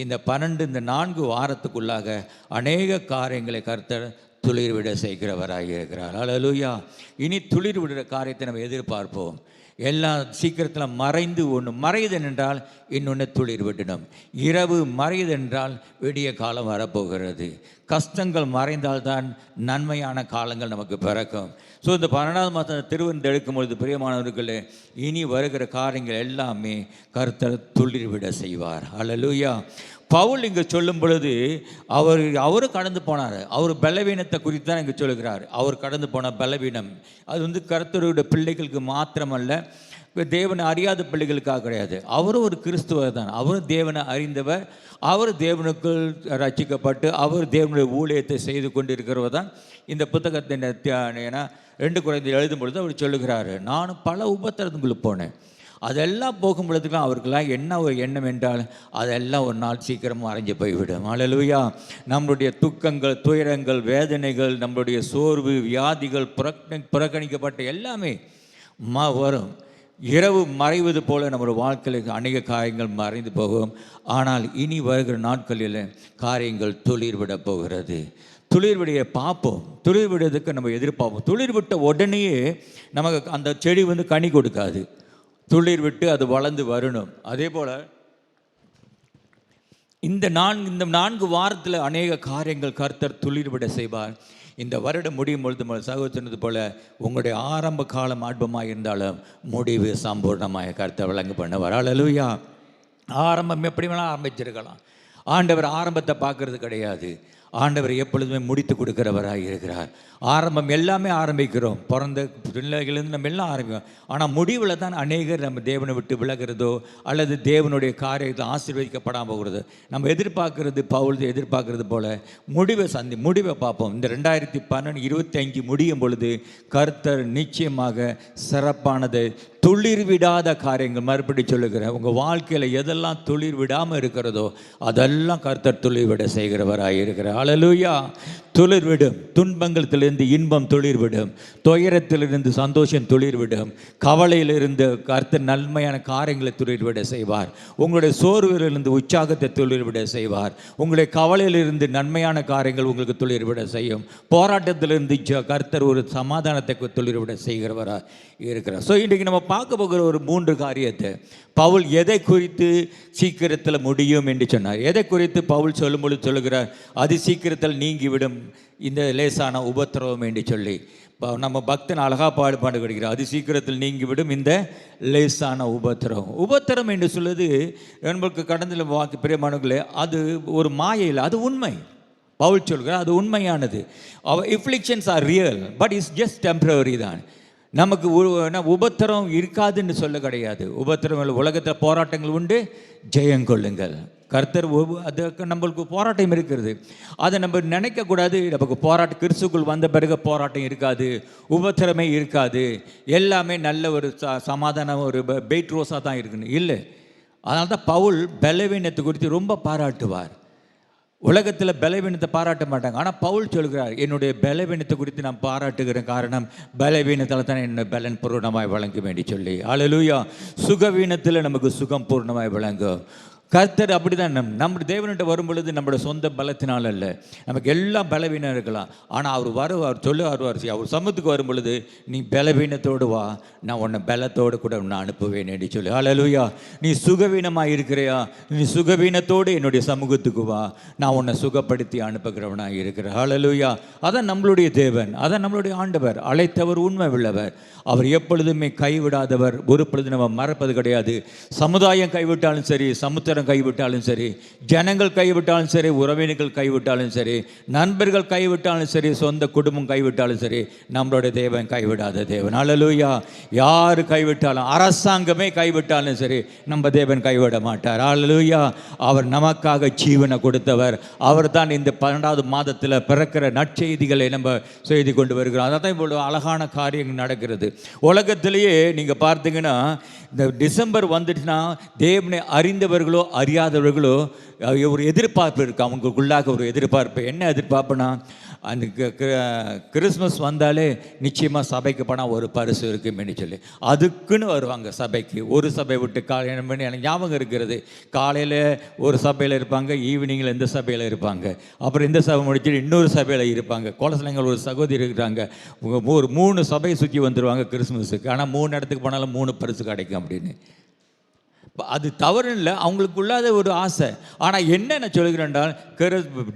இந்த 4 வாரத்துக்குள்ளாக அநேக காரியங்களை கர்த்தர் துளிர்விட செய்கிறவராக இருக்கிறார். அல்லேலூயா. இனி துளிர்விடுற காரியத்தை நம்ம எதிர்பார்ப்போம். எல்லாம் சீக்கிரத்தில் மறைந்து ஒன்று மறையுது என்றால் இன்னொன்று துளிர் விடணும். இரவு மறையுது என்றால் விடிய காலம் வரப்போகிறது. கஷ்டங்கள் மறைந்தால்தான் நன்மையான காலங்கள் நமக்கு பிறக்கும். ஸோ இந்த 12ஆவது மாதம் திருவிருந்து எடுக்கும்பொழுது பிரியமானவர்களே, இனி வருகிற காரியங்கள் எல்லாமே கர்த்தர் துளிர் விட செய்வார். அல்லேலூயா. பவுல் இங்கே சொல்லும் பொழுது அவரும் கடந்து போனார். அவர் பலவீனத்தை குறித்து தான் இங்கே சொல்லுகிறார். அவர் கடந்து போன பலவீனம் அது கர்த்தருடைய பிள்ளைகளுக்கு மாத்திரமல்ல, தேவனை அறியாத பிள்ளைகளுக்காக கிடையாது. அவரும் ஒரு கிறிஸ்துவர் தான். அவரும் தேவனை அறிந்தவர். அவர் தேவனுக்குள் ரட்சிக்கப்பட்டு அவர் தேவனுடைய ஊழியத்தை செய்து கொண்டு இருக்கிறவர் தான். இந்த புத்தகத்தின் ஏன்னா 2 கொரிந்தியர் எழுதும் பொழுது அவர் சொல்லுகிறாரு, நானும் பல உபத்திரங்களுக்கு போனேன். அதெல்லாம் போகும் பொழுதுலாம் அவருக்கெல்லாம் என்ன ஒரு எண்ணம் என்றால் அதெல்லாம் ஒரு நாள் சீக்கிரமாக மறைஞ்சு போய்விடும். அல்லேலூயா. நம்மளுடைய துக்கங்கள், துயரங்கள், வேதனைகள், நம்மளுடைய சோர்வு, வியாதிகள், புறக்கணிக்கப்பட்ட எல்லாமே வரும். இரவு மறைவது போல நம்முடைய வாழ்க்கையில் அநேக காரியங்கள் மறைந்து போகும். ஆனால் இனி வருகிற நாட்களில் காரியங்கள் துளிர் விட போகிறது. துளிர் விடைய பார்ப்போம். துளிர் விடுறதுக்கு நம்ம எதிர்பார்ப்போம். துளிர் விட்ட உடனேயே நமக்கு அந்த செடி கனி கொடுக்காது. துளிர் விட்டு அது வளர்ந்து வரணும். அதே போல் இந்த 4 வாரத்தில் அநேக காரியங்கள் கர்த்தர் துளிர் விட செய்வார். இந்த வருடம் முடியும் பொழுது சகோதரனது போல உங்களுடைய ஆரம்ப காலம் ஆல்பமாக இருந்தாலும் முடிவு சம்பூர்ணமாக கர்த்தர் விளங்கு பண்ணுவார். அல்லேலூயா. ஆரம்பம் எப்படி வேணால் ஆரம்பிச்சிருக்கலாம். ஆண்டவர் ஆரம்பத்தை பார்க்கறது கிடையாது. ஆண்டவர் எப்பொழுதுமே முடித்து கொடுக்கிறவராக இருக்கிறார். ஆரம்பம் எல்லாமே ஆரம்பிக்கிறோம், பிறந்த பிள்ளைகளிலிருந்து நம்ம எல்லாம் ஆரம்பிக்கிறோம். ஆனால் முடிவில் தான் அநேகர் நம்ம தேவனை விட்டு விலகிறதோ அல்லது தேவனுடைய காரியத்தை ஆசீர்வதிக்கப்படாமல் போகிறது. நம்ம எதிர்பார்க்கறது பவுல் எதிர்பார்க்கறது போல் முடிவை பார்ப்போம். இந்த 2025 முடியும் பொழுது கர்த்தர் நிச்சயமாக சிறப்பானது துளிர் விடாத காரியங்கள், மறுபடி சொல்லுகிறேன், உங்கள் வாழ்க்கையில் எதெல்லாம் துளிர் விடாமல் இருக்கிறதோ அதெல்லாம் கர்த்தர் துளிர் விட செய்கிறவராக இருக்கிறார். அல்லேலூயா. துளிர் விடும். துன்பங்களிலிருந்து இன்பம் துளிர் விடும். துயரத்திலிருந்து சந்தோஷம் துளிர் விடும். கவலையிலிருந்து கர்த்தர் நன்மையான காரியங்களை துளிர் விட செய்வார். உங்களுடைய சோர்விலிருந்து உற்சாகத்தை துளிர் விட செய்வார். உங்களுடைய கவலையிலிருந்து நன்மையான காரியங்கள் உங்களுக்கு துளிர் விட செய்யும். போராட்டத்திலிருந்து கர்த்தர் ஒரு சமாதானத்தை துளிர் விட செய்கிறவராக இருக்கிறார். ஸோ இன்றைக்கு நம்ம பார்க்க போகிற ஒரு 3 காரியத்தை பவுல் எதை குறித்து சீக்கிரத்தில் முடியும் என்று சொன்னார். எதை குறித்து பவுல் சொல்லும் பொழுது சொல்லுகிறார், அது சீக்கிரத்தில் நீங்கிவிடும் இந்த லேசான உபத்திரவம் என்று சொல்லி நம்ம பக்தன் அழகா பாடு கிடைக்கிறார். அது சீக்கிரத்தில் நீங்கிவிடும் இந்த லேசான உபத்திரம். உபத்திரம் என்று சொல்லுது நமக்கு கடந்த வாக்கு பிரியமானவர்களே, அது ஒரு மாயையில், அது உண்மை. பவுல் சொல்கிறார் அது உண்மையானது. அவர் afflictions are real, but it's just temporary தான். நமக்கு உபத்திரம் இருக்காதுன்னு சொல்ல கிடையாது. உபத்திரம் உலகத்தில் போராட்டங்கள் உண்டு, ஜெயங்கொள்ளுங்கள். கர்த்தர் அதுக்கு நம்மளுக்கு போராட்டம் இருக்கிறது. அதை நம்ம நினைக்கக்கூடாது. நமக்கு போராட்டம் கிறிஸ்துக்குள் வந்த பிறகு போராட்டம் இருக்காது, உபத்திரமே இருக்காது, எல்லாமே நல்ல ஒரு சமாதானம், ஒரு பெயிட் ரோஸாக தான் இருக்குன்னு இல்லை. அதனால தான் பவுல் பலவீனத்தை குறித்து ரொம்ப பாராட்டுவார். உலகத்தில் பலவீனத்தை பாராட்ட மாட்டாங்க. ஆனால் பவுல் சொல்கிறார், என்னுடைய பலவீனத்தை குறித்து நான் பாராட்டுகிற காரணம் பலவீனத்தில் தான் என்னுடைய பலன் பூர்ணமாய் வழங்க வேண்டி சொல்லி. அல்லேலூயா. சுகவீனத்தில் நமக்கு சுகம் பூர்ணமாய் வழங்கும். கர்த்தர் அப்படி தான் நம்ம தேவன்கிட்ட வரும் பொழுது நம்மளோட சொந்த பலத்தினால் அல்ல. நமக்கு எல்லாம் பலவீனம் இருக்கலாம். ஆனால் அவர் சொல்லுவார், அவர் சமூகத்துக்கு வரும் பொழுது நீ பலவீனத்தோடு வா, நான் உன்னை பலத்தோடு கூட உன்னை அனுப்புவேன் என்று சொல்லி. அல்லேலூயா. நீ சுகவீனமாக இருக்கிறையா, நீ சுகவீனத்தோடு என்னுடைய சமூகத்துக்கு வா, நான் உன்னை சுகப்படுத்தி அனுப்புகிறவனாக இருக்கிறேன். அல்லேலூயா. அதான் நம்மளுடைய தேவன், அதான் நம்மளுடைய ஆண்டவர். அழைத்தவர் உண்மை உள்ளவர். அவர் எப்பொழுதுமே கைவிடாதவர். ஒரு பொழுது நம்ம மறப்பது கிடையாது. சமுதாயம் கைவிட்டாலும் சரி, சமுத்திரம் கைவிட்டாலும் சரி, ஜனங்கள் கைவிட்டாலும் சரி, உறவினர்கள் கைவிட்டாலும் சரி, நண்பர்கள் கைவிட்டாலும் சரி, சொந்த குடும்பம் கைவிட்டாலும் சரி, நம்மளுடைய தேவன் கைவிடாத தேவன். அல்லேலூயா. யார் கைவிட்டாலும், அரசாங்கமே கைவிட்டாலும் சரி, நம்ம தேவன் கைவிட மாட்டார். அல்லேலூயா. அவர் நமக்காக ஜீவனை கொடுத்தவர். அவர் தான் இந்த 12வது மாதத்தில் பிறக்கிற நற்செய்திகளை நம்ம செய்து கொண்டு வருகிறோம். அதான் இவ்வளோ அழகான காரியங்கள் நடக்கிறது. உலகத்திலேயே நீங்கள் பார்த்தீங்கன்னா இந்த டிசம்பர் வந்துட்டுனா தேவனை அறிந்தவர்களோ அறியாதவர்களோ ஒரு எதிர்பார்ப்பு இருக்குது. அவங்களுக்குள்ளாக ஒரு எதிர்பார்ப்பு. என்ன எதிர்பார்ப்புனா, அந்த கிறிஸ்மஸ் வந்தாலே நிச்சயமாக சபைக்கு போனால் ஒரு பரிசு இருக்குன்னு சொல்லி அதுக்குன்னு வருவாங்க சபைக்கு. ஒரு சபை விட்டு காலை மணி எனக்கு ஞாபகம் இருக்கிறது, காலையில் ஒரு சபையில் இருப்பாங்க, ஈவினிங்கில் இந்த சபையில் இருப்பாங்க, அப்புறம் இந்த சபை முடிச்சுட்டு இன்னொரு சபையில் இருப்பாங்க. குலசலங்கள் ஒரு சகோதரி இருக்கிறாங்க, ஒரு 3 சபையை சுற்றி வந்துடுவாங்க கிறிஸ்மஸுக்கு. ஆனால் 3 இடத்துக்கு போனாலும் 3 பரிசு கிடைக்கும் அப்படின்னு. அது தவறு இல்லை, அவங்களுக்குள்ளாத ஒரு ஆசை. ஆனால் என்ன சொல்கிறேன் என்றால்,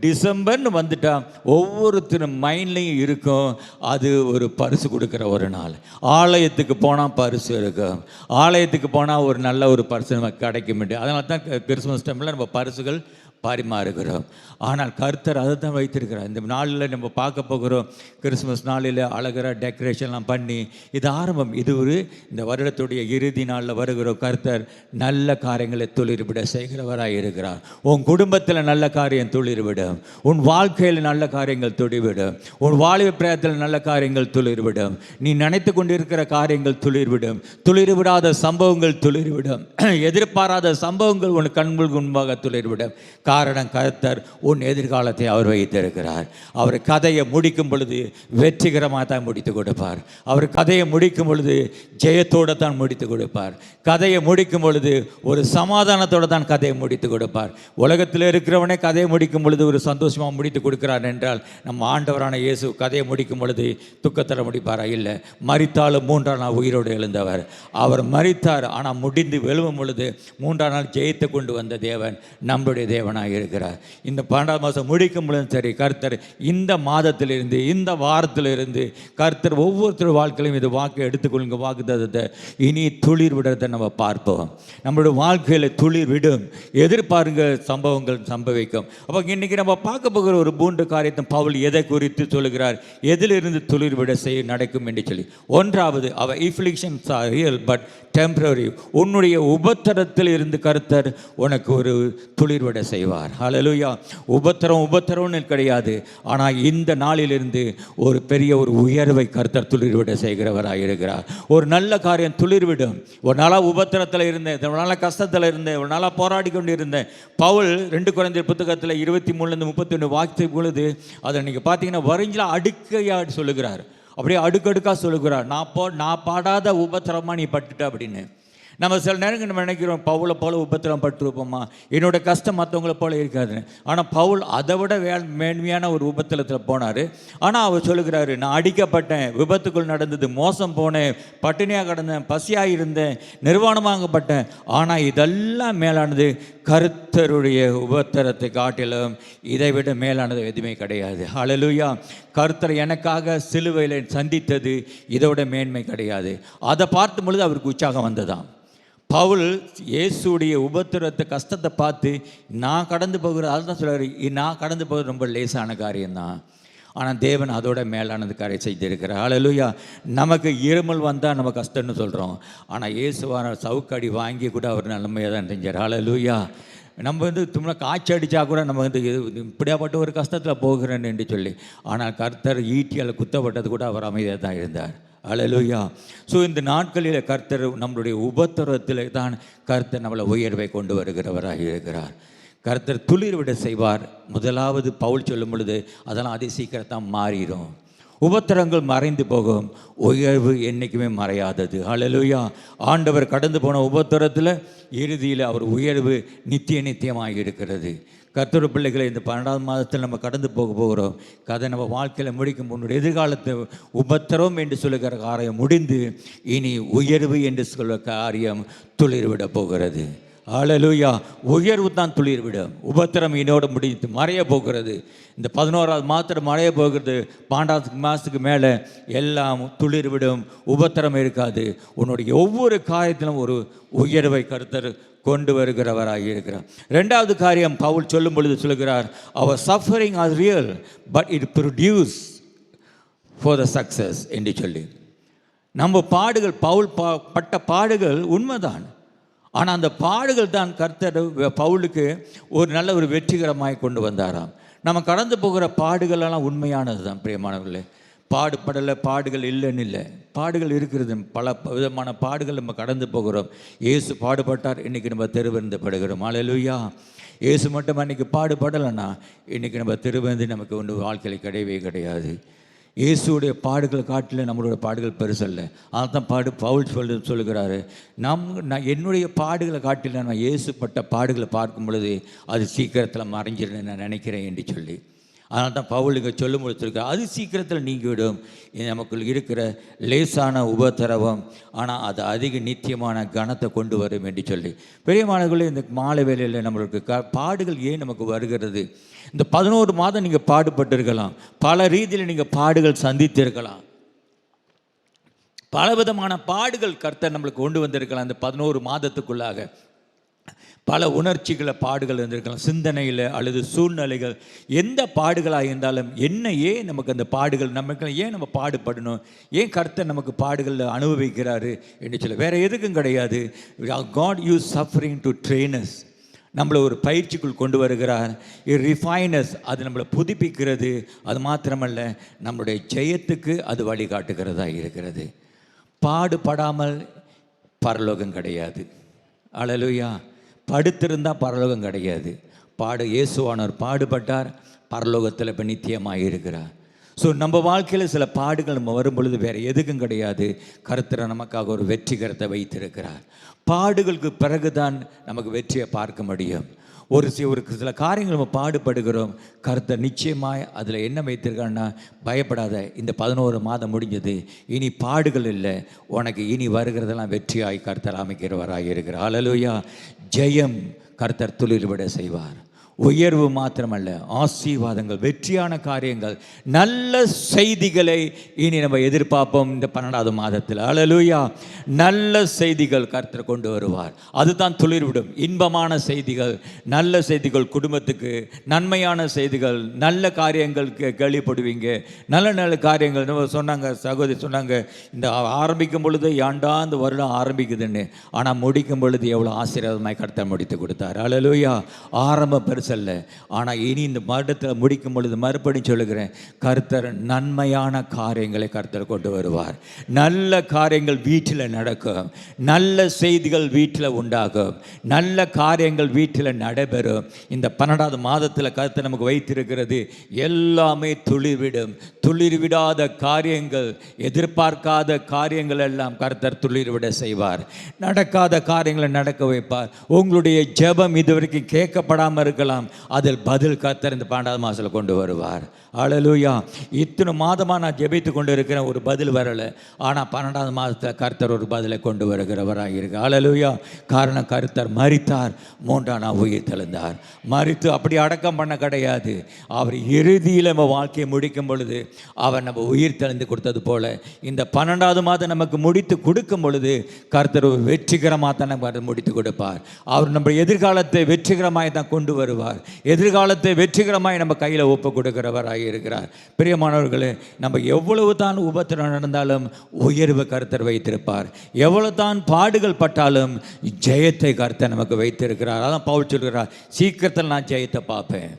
டிசம்பர்னு வந்துட்டா ஒவ்வொருத்தரும் மைண்ட்லேயும் இருக்கும் அது ஒரு பரிசு கொடுக்குற ஒரு நாள். ஆலயத்துக்கு போனால் பரிசு இருக்கும், ஆலயத்துக்கு போனால் ஒரு நல்ல ஒரு பரிசு நமக்கு கிடைக்கும். அதனால தான் கிறிஸ்மஸ் டைமில் நம்ம பரிசுகள் பரிமாறுகிறோம். ஆனால் கர்த்தர் அதை தான் வைத்திருக்கிறார். இந்த நாளில் நம்ம பார்க்க போகிறோம், கிறிஸ்மஸ் நாளில் அழகாக டெக்கரேஷன்லாம் பண்ணி இது ஆரம்பம். இது ஒரு இந்த வருடத்துடைய இறுதி நாளில் வருகிறோம். கர்த்தர் நல்ல காரியங்களை துளிர்விட செய்கிறவராக இருக்கிறார். உன் குடும்பத்தில் நல்ல காரியம் துளிர்விடும், உன் வாழ்க்கையில் நல்ல காரியங்கள் துளிர்விடும், உன் வாழ்வு பிரயத்தில் நல்ல காரியங்கள் துளிர்விடும், நீ நினைத்து கொண்டிருக்கிற காரியங்கள் துளிர்விடும், துளிர்விடாத சம்பவங்கள் துளிர்விடும், எதிர்பாராத சம்பவங்கள் உன் கண்கள் முன்பாக துளிர்விடும். காரணம், கர்த்தர் உன் எதிர்காலத்தை அவர் வைத்திருக்கிறார். அவர் கதையை முடிக்கும் பொழுது வெற்றிகரமாக தான் முடித்து கொடுப்பார். அவர் கதையை முடிக்கும் பொழுது ஜெயத்தோடு தான் முடித்து கொடுப்பார். கதையை முடிக்கும் பொழுது ஒரு சமாதானத்தோடு தான் கதையை முடித்து கொடுப்பார். உலகத்தில் இருக்கிறவனே கதையை முடிக்கும் பொழுது ஒரு சந்தோஷமாக முடித்து கொடுக்கிறார் என்றால், நம்ம ஆண்டவரான இயேசு கதையை முடிக்கும் பொழுது துக்கத்தர முடிப்பாரா? இல்லை. மரித்தாலும் 3ஆம் நாள் உயிரோடு எழுந்தவர். அவர் மரித்தார், ஆனால் முடிந்து எழுவும் பொழுது 3ஆம் நாள் ஜெயித்து கொண்டு வந்த தேவன் நம்முடைய தேவனாக இருக்கிறார். இந்த 12ஆம் மாதம் முடிக்கும் பொழுதும் சரி, கர்த்தர் இந்த மாதத்திலிருந்து இந்த வாரத்திலிருந்து கர்த்தர் ஒவ்வொருத்தர் வாழ்க்கையிலும் இது வாக்கு எடுத்துக்கொள்ளுங்க. வாக்கு தத்தத்தை இனி துளிர் விடுறதை நம்ம பார்ப்போம். நம்மளுடைய வாழ்க்கையில் துளிர் விடும், எதிர்பாருங்க சம்பவங்கள் சம்பவிக்கும். அப்போ இன்னைக்கு நம்ம பார்க்க போகிற ஒரு 3 காரியத்தை பவுல் எதை குறித்து சொல்லுகிறார், எதிலிருந்து துளிர் விட செய்ய நடக்கும் என்று சொல்லி. ஒன்றாவது, அவர் afflictions are real but temporary. உன்னுடைய உபத்திரத்தில் இருந்து கர்த்தர் உனக்கு ஒரு துளிர்விட செய்வார். ஹல்லேலூயா. உபத்திரம்னு கிடையாது, ஆனால் இந்த நாளிலிருந்து ஒரு பெரிய ஒரு உயர்வை கர்த்தர் துளிர்விட செய்கிறவராக இருக்கிறார். ஒரு நல்ல காரியம் துளிர்விடும். ஒரு நாளாக உபத்திரத்தில் இருந்தேன், ஒரு நாளாக கஷ்டத்தில் இருந்தேன், ஒரு நாளாக போராடி கொண்டு இருந்தேன். பவுல் 2 கொரிந்தியர் புத்தகத்தில் 23-31 வாசித்த பொழுது அதை நீங்கள் பார்த்தீங்கன்னா வரிஞ்சலாக அடுக்கையாக சொல்லுகிறார். அப்படியே அடுக்கடுக்காக சொல்லுகிறார். நான் பாடாத உபத்திரமாக நீ பட்டுட்ட அப்படின்னு. நம்ம சில நேரங்கள் நம்ம நினைக்கிறோம், பவுலை போல உபத்திரம் பட்டிருப்போமா, என்னோட கஷ்டம் மற்றவங்களை போல இருக்காதுன்னு. ஆனால் பவுல் அதை விட மேன்மையான ஒரு உபத்திரத்தில் போனார். ஆனால் அவர் சொல்லுகிறாரு, நான் அடிக்கப்பட்டேன், விபத்துக்குள் நடந்தது, மோசம் போனேன், பட்டினியாக கிடந்தேன், பசியாக இருந்தேன், நிர்வாணமாகப்பட்டேன். ஆனால் இதெல்லாம் மேலானது கர்த்தருடைய உபத்திரத்தை காட்டிலும் இதைவிட மேலானது எதுவுமே கிடையாது. ஹல்லேலூயா. கர்த்தர் எனக்காக சிலுவையில் சந்தித்தது இதோட மேன்மை கிடையாது. அதை பார்க்கும் பொழுது அவருக்கு உற்சாகம் வந்ததாம். பவுல் இயேசுடைய உபத்திரத்தை கஷ்டத்தை பார்த்து நான் கடந்து போகிற, அதுதான் சொல்கிறார், நான் கடந்து போகிறது ரொம்ப லேசான காரியம்தான், ஆனால் தேவன் அதோட மேலானது காரியம் செய்திருக்கிறார். ஹல்லேலூயா. நமக்கு இருமல் வந்தால் நம்ம கஷ்டம்னு சொல்கிறோம், ஆனால் இயேசுவான சவுக்கடி வாங்கி கூட அவர் நிலைமையாக தான் செஞ்சார். ஹல்லேலூயா. நம்ம சும்மா காய்ச்சி அடித்தா கூட நம்ம இப்படியாப்பட்ட ஒரு கஷ்டத்தில் போகிறேன் என்று சொல்லி, ஆனால் கர்த்தர் ஈட்டியால் குத்தப்பட்டது கூட அவர் அமைதியாக தான் இருந்தார். ஹல்லேலூயா. ஸோ இந்த நாட்களில் கர்த்தர் நம்மளுடைய உபத்திரத்தில் தான் கர்த்தர் நம்மளை உயர்வை கொண்டு வருகிறவராக இருக்கிறார். கர்த்தர் துளிர்விட செய்வார். முதலாவது பவுல் சொல்லும் பொழுது அதெல்லாம் அதி சீக்கிரத்தான் மாறிடும். உபத்திரங்கள் மறைந்து போகும், உயர்வு என்றைக்குமே மறையாதது. ஹல்லேலூயா. ஆண்டவர் கடந்து போன உபத்திரத்தில் இறுதியில் அவர் உயர்வு நித்தியமாக இருக்கிறது. கர்த்தர் பிள்ளைகளை இந்த 12ஆம் மாதத்தில் நம்ம கடந்து போகிறோம். கதை நம்ம வாழ்க்கையில் முடிக்கும் முன்னோட எதிர்காலத்தை உபத்திரம் என்று சொல்லுகிற காரியம் முடிந்து இனி உயர்வு என்று சொல்ல காரியம் துளிர்விட போகிறது. ஹல்லேலூயா. உயர்வு தான் துளிர்விடும். உபத்திரம் இன்னோடு முடித்து மறைய போகிறது. இந்த 11ஆவது மாதத்தில் மறைய போகிறது. 12ஆவது மாதத்துக்கு மேலே எல்லாம் துளிர்விடும், உபத்திரம் இருக்காது. உன்னுடைய ஒவ்வொரு காரியத்திலும் ஒரு உயர்வை கர்த்தர் கொண்டு வருகிறவராக இருக்கிறார். 2வது காரியம் பவுல் சொல்லும் பொழுது சொல்கிறார், அவர் suffering are real but it produce for the success என்று சொல்லி. நம்ம பாடுகள், பவுல் பட்ட பாடுகள் உண்மைதான், ஆனால் அந்த பாடுகள் தான் கர்த்தர் பவுலுக்கு ஒரு நல்ல ஒரு வெற்றிகரமாக கொண்டு வந்தாராம். நம்ம கடந்து போகிற பாடுகளெல்லாம் உண்மையானது தான் பிரியமானவர்களே. பாடுபடலை, பாடுகள் இல்லைன்னு இல்லை, பாடுகள் இருக்கிறது. பல விதமான பாடுகள் நம்ம கடந்து போகிறோம். இயேசு பாடுபட்டார், இன்றைக்கி நம்ம திருவிருந்தப்படுகிறோம். அல்லேலூயா. இயேசு மட்டும் அன்றைக்கி பாடுபடலைன்னா இன்றைக்கி நம்ம திருவந்து நமக்கு ஒன்று வாழ்க்கையில் கிடையவே கிடையாது. இயேசுடைய பாடுகள் காட்டில் நம்மளோட பாடுகள் பெருசல்ல. அதான் பவுல் சொல்லுகிறாரு, நான் என்னுடைய பாடுகளை காட்டில் நான் இயேசு பட்ட பாடுகளை பார்க்கும் பொழுது அது சீக்கிரத்தில் மறைஞ்சிருன்னு நான் நினைக்கிறேன் என்று சொல்லி, அதனால தான் பவுலுக்கு சொல்லும் கொடுத்துருக்கார், அது சீக்கிரத்தில் நீங்கிவிடும். நமக்குள் இருக்கிற லேசான உபத்திரவம் ஆனால் அது அதிக நித்தியமான கனத்தை கொண்டு வரும் என்று சொல்லி. பெரியமானவர்களே, இந்த மாலை வேளையில் நம்மளுக்கு பாடுகள் ஏன் நமக்கு வருகிறது? இந்த 11 மாதம் நீங்கள் பாடுபட்டிருக்கலாம், பல ரீதியில் நீங்கள் பாடுகள் சந்தித்திருக்கலாம், பலவிதமான பாடுகள் கர்த்தர் நம்மளுக்கு கொண்டு வந்திருக்கலாம். இந்த 11 மாதத்துக்குள்ளாக பல உணர்ச்சிகளை பாடுகள் இருந்திருக்கலாம், சிந்தனையில் அல்லது சூழ்நிலைகள், எந்த பாடுகளாக இருந்தாலும் ஏன் நமக்கு அந்த பாடுகள், நமக்கு ஏன் நம்ம பாடுபடணும், ஏன் கர்த்தர் நமக்கு பாடுகளில் அனுபவிக்கிறாரு என்று சொல்ல வேறு எதுக்கும் கிடையாது. காட் யூஸ் சஃபரிங் டு ட்ரெயினஸ், நம்மளை ஒரு பயிற்சிக்குள் கொண்டு வருகிறார். ரிஃபைனஸ், அது நம்மளை புதுப்பிக்கிறது. அது மாத்திரமல்ல, நம்மளுடைய ஜெயத்துக்கு அது வழிகாட்டுகிறதா இருக்கிறது. பாடுபடாமல் பரலோகம் கிடையாது. அல்லேலூயா. படுத்திருந்தால் பரலோகம் கிடையாது. இயேசுவானவர் பாடுபட்டார், பரலோகத்தில் இப்போ நித்தியமாக இருக்கிறார். ஸோ நம்ம வாழ்க்கையில் சில பாடுகள் நம்ம வரும் பொழுது வேறு எதுக்கும் கிடையாது, கர்த்தர் நமக்காக ஒரு வெற்றிகரத்தை வைத்திருக்கிறார். பாடுகளுக்கு பிறகுதான் நமக்கு வெற்றியை பார்க்க முடியும். ஒரு சில காரியங்கள் நம்ம பாடுபடுகிறோம், கர்த்தர் நிச்சயமாய் அதில் என்ன வைத்திருக்கான்னா, பயப்படாத, இந்த 11 மாதம் முடிஞ்சது, இனி பாடுகள் இல்லை, உனக்கு இனி வருகிறதெல்லாம் வெற்றியாய் கர்த்தர் அமைக்கிறவராக இருக்கிறார். அல்லேலூயா. ஜெயம் கர்த்தர் துளிர்விட செய்வார். உயர்வு மாத்திரமல்ல, ஆசீர்வாதங்கள், வெற்றியான காரியங்கள், நல்ல செய்திகளை இனி நம்ம எதிர்பார்ப்போம் இந்த 12வது மாதத்தில். அல்லேலூயா. நல்ல செய்திகள் கர்த்தர் கொண்டு வருவார். அதுதான் துளிர்விடும். இன்பமான செய்திகள், நல்ல செய்திகள், குடும்பத்துக்கு நன்மையான செய்திகள், நல்ல காரியங்கள் கேள்விப்படுவீங்க. நல்ல நல்ல காரியங்கள் சொன்னாங்க, சகோதரி சொன்னாங்க, இந்த ஆரம்பிக்கும் பொழுது ஏண்டா இந்த வருடம் ஆரம்பிக்குதுன்னு, ஆனால் முடிக்கும் பொழுது எவ்வளோ ஆசீர்வாதமாய் கர்த்தர் முடித்து கொடுத்தார். அல்லேலூயா. ஆரம்ப பெருசல்ல, ஆனால் இனி இந்த வருடத்தில் முடிக்கும் பொழுது மறுபடியும் சொல்லுகிறேன், கர்த்தர் நன்மையான காரியங்களை கர்த்தர் கொண்டு வருவார். நல்ல காரியங்கள் வீட்டில் நடக்கும், நல்ல செய்திகள் வீட்டில் உண்டாகும், நல்ல காரியங்கள் வீட்டில் நடைபெறும். இந்த 12வது மாதத்தில் கர்த்தர் நமக்கு வைத்திருக்கிறது எல்லாமே துளிர்விடும். துளிர்விடாத காரியங்கள், எதிர்பார்க்காத காரியங்கள் எல்லாம் கர்த்தர் துளிர்விட செய்வார். நடக்காத காரியங்களை நடக்க வைப்பார். உங்களுடைய ஜெபம் இதுவரைக்கும் கேட்கப்படாமல் இருக்கலாம், அதில் பதில் கர்த்தர் இந்த 12வது மாதத்தில் கொண்டு வருவார். அல்லேலூயா. இத்தனை மாதமாக நான் ஜெபித்து கொண்டு இருக்கிறேன், ஒரு பதில் வரலை, ஆனால் 12வது மாதத்தில் கர்த்தர் ஒரு பதிலை கொண்டு வருகிறவராக இருக்கு. அல்லேலூயா. காரணம், கர்த்தர் மரித்தார், 3ஆம் நாள் உயிர் தெழுந்தார். மரித்து அப்படி அடக்கம் பண்ண கிடையாது, அவர் இறுதியில் நம்ம வாழ்க்கையை முடிக்கும் பொழுது அவர் நம்ம உயிர் தெழுந்து கொடுத்தது போல இந்த 12வது மாதம் நமக்கு முடித்து கொடுக்கும் பொழுது கர்த்தர் வெற்றிகரமாக தான் நம்ம முடித்து கொடுப்பார். அவர் நம்ம எதிர்காலத்தை வெற்றிகரமாய் தான் கொண்டு வருவார். எதிர்காலத்தை வெற்றிகரமாய் நம்ம கையில் ஒப்பு கொடுக்கிறவராக இருக்கிறார். பிரியமானவர்களே, நம்ம எவ்வளவு தான் உபத்திரம் நடந்தாலும் உயர்வு கர்த்தர் வைத்திருப்பார். எவ்வளவு தான் பாடுகள் பட்டாலும் ஜெயத்தை கர்த்தர் நமக்கு வைத்திருக்கிறார். அதான் பவுல் சொல்கிறார், சீக்கிரத்தில் நான் ஜெயத்தை பார்ப்பேன்,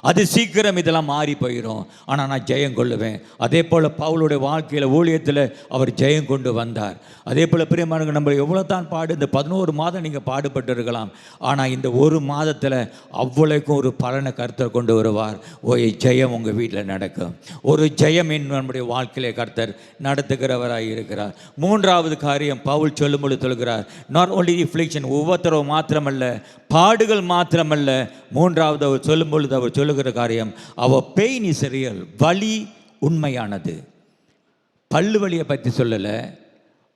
அது சீக்கிரம் இதெல்லாம் மாறி போயிடும், ஆனால் நான் ஜெயம் கொள்ளுவேன். அதே போல் பவுலுடைய வாழ்க்கையில், ஊழியத்தில் அவர் ஜெயம் கொண்டு வந்தார். அதே போல் பிரியமானவர்கள், நம்ம எவ்வளோ தான் இந்த 11 மாதம் நீங்கள் பாடுபட்டு இருக்கலாம், ஆனால் இந்த ஒரு மாதத்தில் அவ்வளோக்கும் ஒரு பலனை கர்த்தர் கொண்டு வருவார். ஒரு ஜெயம் உங்கள் வீட்டில் நடக்கும். ஒரு ஜெயம் நம்முடைய வாழ்க்கையிலே கர்த்தர் நடத்துகிறவராக இருக்கிறார். 3வது காரியம் பவுல் சொல்லும்போது சொல்கிறார், நாட் ஓன்லி அஃப்ளிக்ஷன், உபத்திரவு மாத்திரமல்ல, பாடுகள் மாத்திரமல்ல, 3வது அவர் சொல்லும்பொழுது அவர் சொல்லுகிற காரியம், அவர் பெயின் இஸ் ரியல், வலி உண்மையானது. பல்லு வலியை பற்றி சொல்லலை,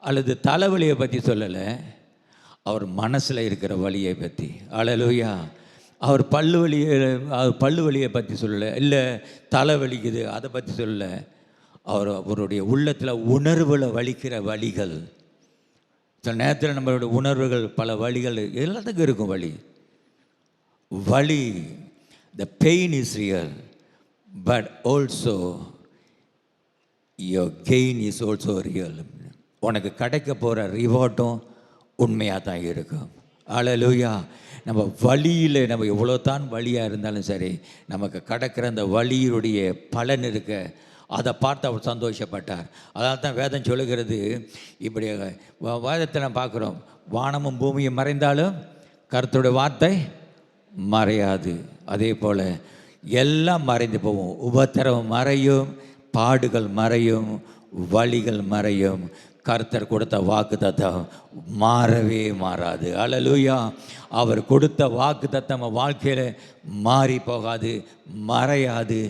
அல்லது தலைவலியை பற்றி சொல்லலை, அவர் மனசில் இருக்கிற வலியை பற்றி. அல்லேலூயா. அவர் பல்லு வலியை பற்றி சொல்லலை, இல்லை தலைவலிக்குது அதை பற்றி சொல்லலை, அவருடைய உள்ளத்தில் உணர்வில் வலிக்கிற வலிகள். சில நேரத்தில் நம்மளுடைய உணர்வுகள், பல வலிகள், எல்லாத்துக்கும் இருக்கும் வலி. The pain is real, but also your gain is also real. உனக்கு கிடைக்க போகிற ரிவார்டும் உண்மையாக தான் இருக்கும். அல்லேலூயா. நம்ம வலியில், நம்ம எவ்வளோ தான் வலியாக இருந்தாலும் சரி, நமக்கு கிடைக்கிற அந்த வலியுடைய பலன் இருக்க, அதை பார்த்து அவர் சந்தோஷப்பட்டார். அதனால தான் வேதம் சொல்லுகிறது, இப்படி வேதத்தை நம்ம பார்க்குறோம், வானமும் பூமியும் மறைந்தாலும் கர்த்தருடைய வார்த்தை மறையாது. அதே போல் எல்லாம் மறைந்து போகும். உபத்திரவம் மறையும், பாடுகள் மறையும், வழிகள் மறையும். கர்த்தர் கொடுத்த வாக்குத்தத்தம் மாறவே மாறாது. அல்லேலூயா. அவர் கொடுத்த வாக்குத்தத்தம் வாழ்க்கையில் மாறி போகாது, மறையாது,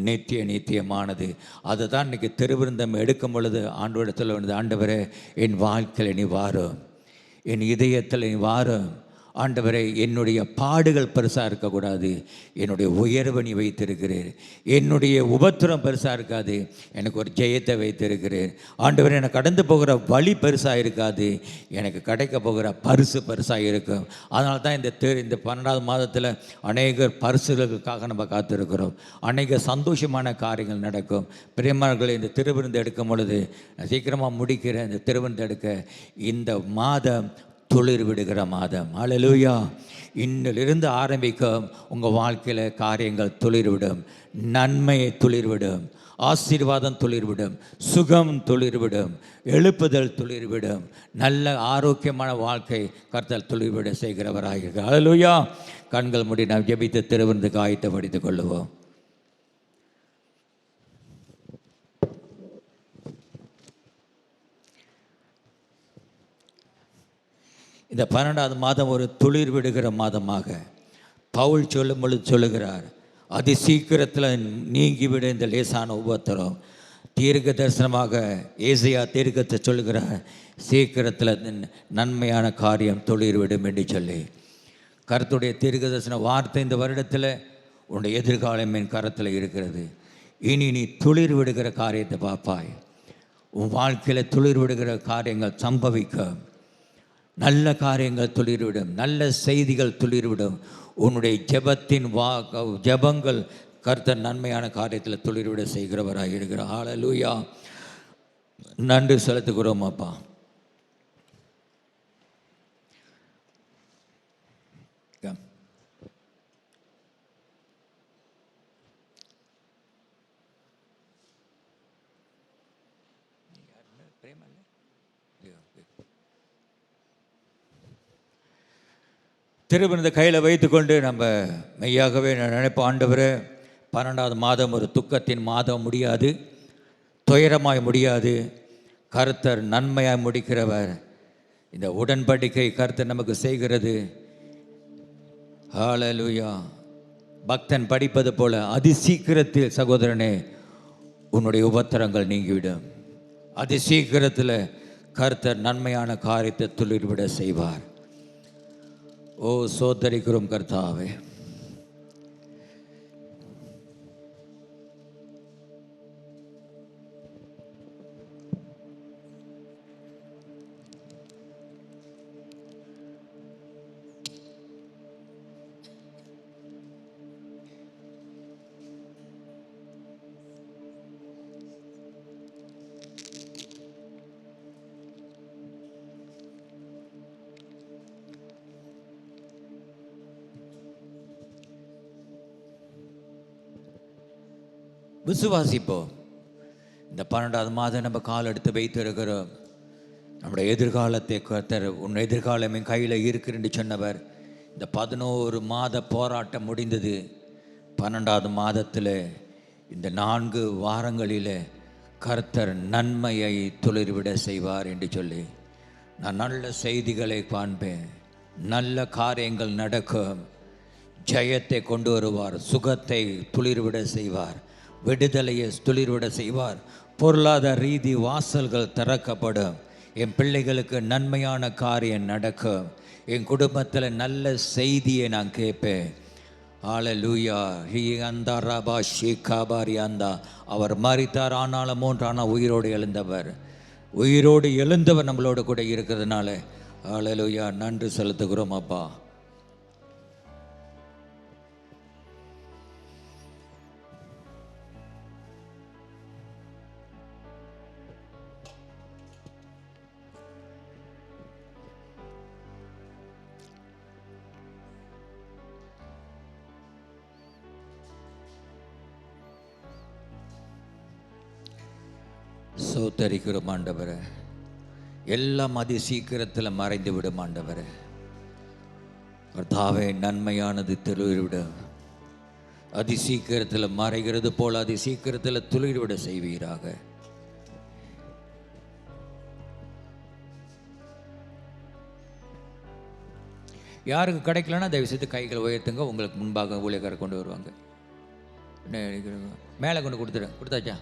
நித்தியமானது. அதை தான் இன்றைக்கி திருவிருந்தம் எடுக்கும் பொழுது ஆண்டவரிடத்தில் வந்து, ஆண்டவரே என் வாழ்க்கையில் நீ வாரும், என் இதயத்தில் நீ வாரும். ஆண்டவரே என்னுடைய பாடுகள் பெருசாக இருக்கக்கூடாது, என்னுடைய உயர்வை நீ வைத்திருக்கிறீர். என்னுடைய உபத்திரம் பெருசாக இருக்காது, எனக்கு ஒரு ஜெயத்தை வைத்திருக்கிறீர். ஆண்டவரே எனக்கு கடந்து போகிற வழி பெருசாக இருக்காது, எனக்கு கிடைக்க போகிற பரிசு பெருசாக இருக்கும். அதனால தான் இந்த 12வது மாதத்தில் அநேக பரிசுகளுக்காக நம்ம காத்திருக்கிறோம். அநேக சந்தோஷமான காரியங்கள் நடக்கும். பிரியமானவர்களே, இந்த திருவிருந்து எடுக்கும் பொழுது சீக்கிரமாக முடிக்கிற இந்த திருவிருந்து எடுக்க இந்த மாதம் துளிர் விடுகிற மாதம். அல்லேலூயா. இன்னிலிருந்து ஆரம்பிக்கும் உங்கள் வாழ்க்கையில் காரியங்கள் துளிர்விடும், நன்மையை துளிர்விடும், ஆசீர்வாதம் துளிர்விடும், சுகம் துளிர்விடும், எழுப்புதல் துளிர்விடும், நல்ல ஆரோக்கியமான வாழ்க்கை கர்த்தர் துளிர்விட செய்கிறவராக. அல்லேலூயா. கண்கள் மூடி நாம் ஜெபித்து திருவிருந்துக்கு ஆயத்தப்படுத்திக் கொள்ளுவோம். இந்த 12வது மாதம் ஒரு துளிர் விடுகிற மாதமாக பவுல் சொல்லும் பொழுது சொல்லுகிறார், அதி சீக்கிரத்தில் நீங்கிவிட இந்த லேசான உபத்திரம். தீர்க்க தரிசனமாக ஏசையா தீர்க்கத்தை சொல்லுகிறார், சீக்கிரத்தில் நன்மையான காரியம் துளிர் விடும் என்று சொல்லி. கர்த்தருடைய தீர்க்க தரிசன வார்த்தை இந்த வருடத்தில் உன்னுடைய எதிர்காலம் என் கரத்தில் இருக்கிறது. இனி நீ துளிர் விடுகிற காரியத்தை பார்ப்பாய். உன் வாழ்க்கையில் துளிர் விடுகிற காரியங்கள் சம்பவிக்கும். நல்ல காரியங்கள் துளிர்விடும், நல்ல செய்திகள் துளிர்விடும். உன்னுடைய ஜெபங்கள் கர்த்தர் நன்மையான காரியத்தில் துளிர்விட செய்கிறவராக இருக்கிறார். ஹல்லேலூயா. நன்றி செலுத்துகிறோம் அப்பா. திருவிருந்த கையில் வைத்துக்கொண்டு நம்ம மெய்யாகவே நினைப்போம், ஆண்டவரே 12வது மாதம் ஒரு துக்கத்தின் மாதம் முடியாது, துயரமாய் முடியாது. கர்த்தர் நன்மையாய் முடிக்கிறவர். இந்த உடன்படிக்கை கர்த்தர் நமக்கு செய்கிறது. ஹல்லேலூயா. பக்தன் படிப்பது போல அதி சீக்கிரத்தில் சகோதரனே உன்னுடைய உபத்திரங்கள் நீங்கிவிடும். அதி சீக்கிரத்தில் கர்த்தர் நன்மையான காரியத்தை துளிர்விட செய்வார். ஓ சோதரிக்கிறோம் கர்த்தாவே. விசுவாசிப்போம். இந்த 12வது மாதம் நம்ம கால் எடுத்து வைத்திருக்கிறோம். நம்முடைய எதிர்காலத்தை கர்த்தர் உன் எதிர்காலம் என் கையில் இருக்குன்னு சொன்னவர். இந்த 11 மாத போராட்டம் முடிந்தது. 12வது மாதத்தில் இந்த 4 வாரங்களில் கர்த்தர் நன்மையை துளிர்விட செய்வார் என்று சொல்லி நான் நல்ல செய்திகளை காண்பேன். நல்ல காரியங்கள் நடக்கும். ஜெயத்தை கொண்டு வருவார், சுகத்தை துளிர்விட செய்வார், விடுதலையை துளிர்விட செய்வார். பொருளாதார ரீதி வாசல்கள் திறக்கப்படும். என் பிள்ளைகளுக்கு நன்மையான காரியம் நடக்கும். என் குடும்பத்தில் நல்ல செய்தியை நான் கேட்பேன். ஹல்லேலூயா. ஹி அந்த ரபா ஷீகாபாரி அந்த அவர் மரித்தார், ஆனாலும் 3 ஆனால் உயிரோடு எழுந்தவர். உயிரோடு எழுந்தவர் நம்மளோட கூட இருக்கிறதுனால ஹல்லேலூயா நன்றி செலுத்துகிறோம் அப்பா. சோத்தரிக்கிறோம் ஆண்டவரே. எல்லாம் அதி சீக்கிரத்தில் மறைந்து விடும் ஆண்டவரே. கர்த்தாவே, நன்மையானது துளிர்விட அதி சீக்கிரத்தில் மறைகிறது போல அதி சீக்கிரத்தில் துளிர்விட செய்வீராக. யாருக்கு கிடைக்கலன்னா தயவுசெய்து கைகளை உயர்த்துங்க. உங்களுக்கு முன்பாக ஊழியக்கார கொண்டு வருவாங்க. மேலே கொண்டு கொடுத்தாச்சா?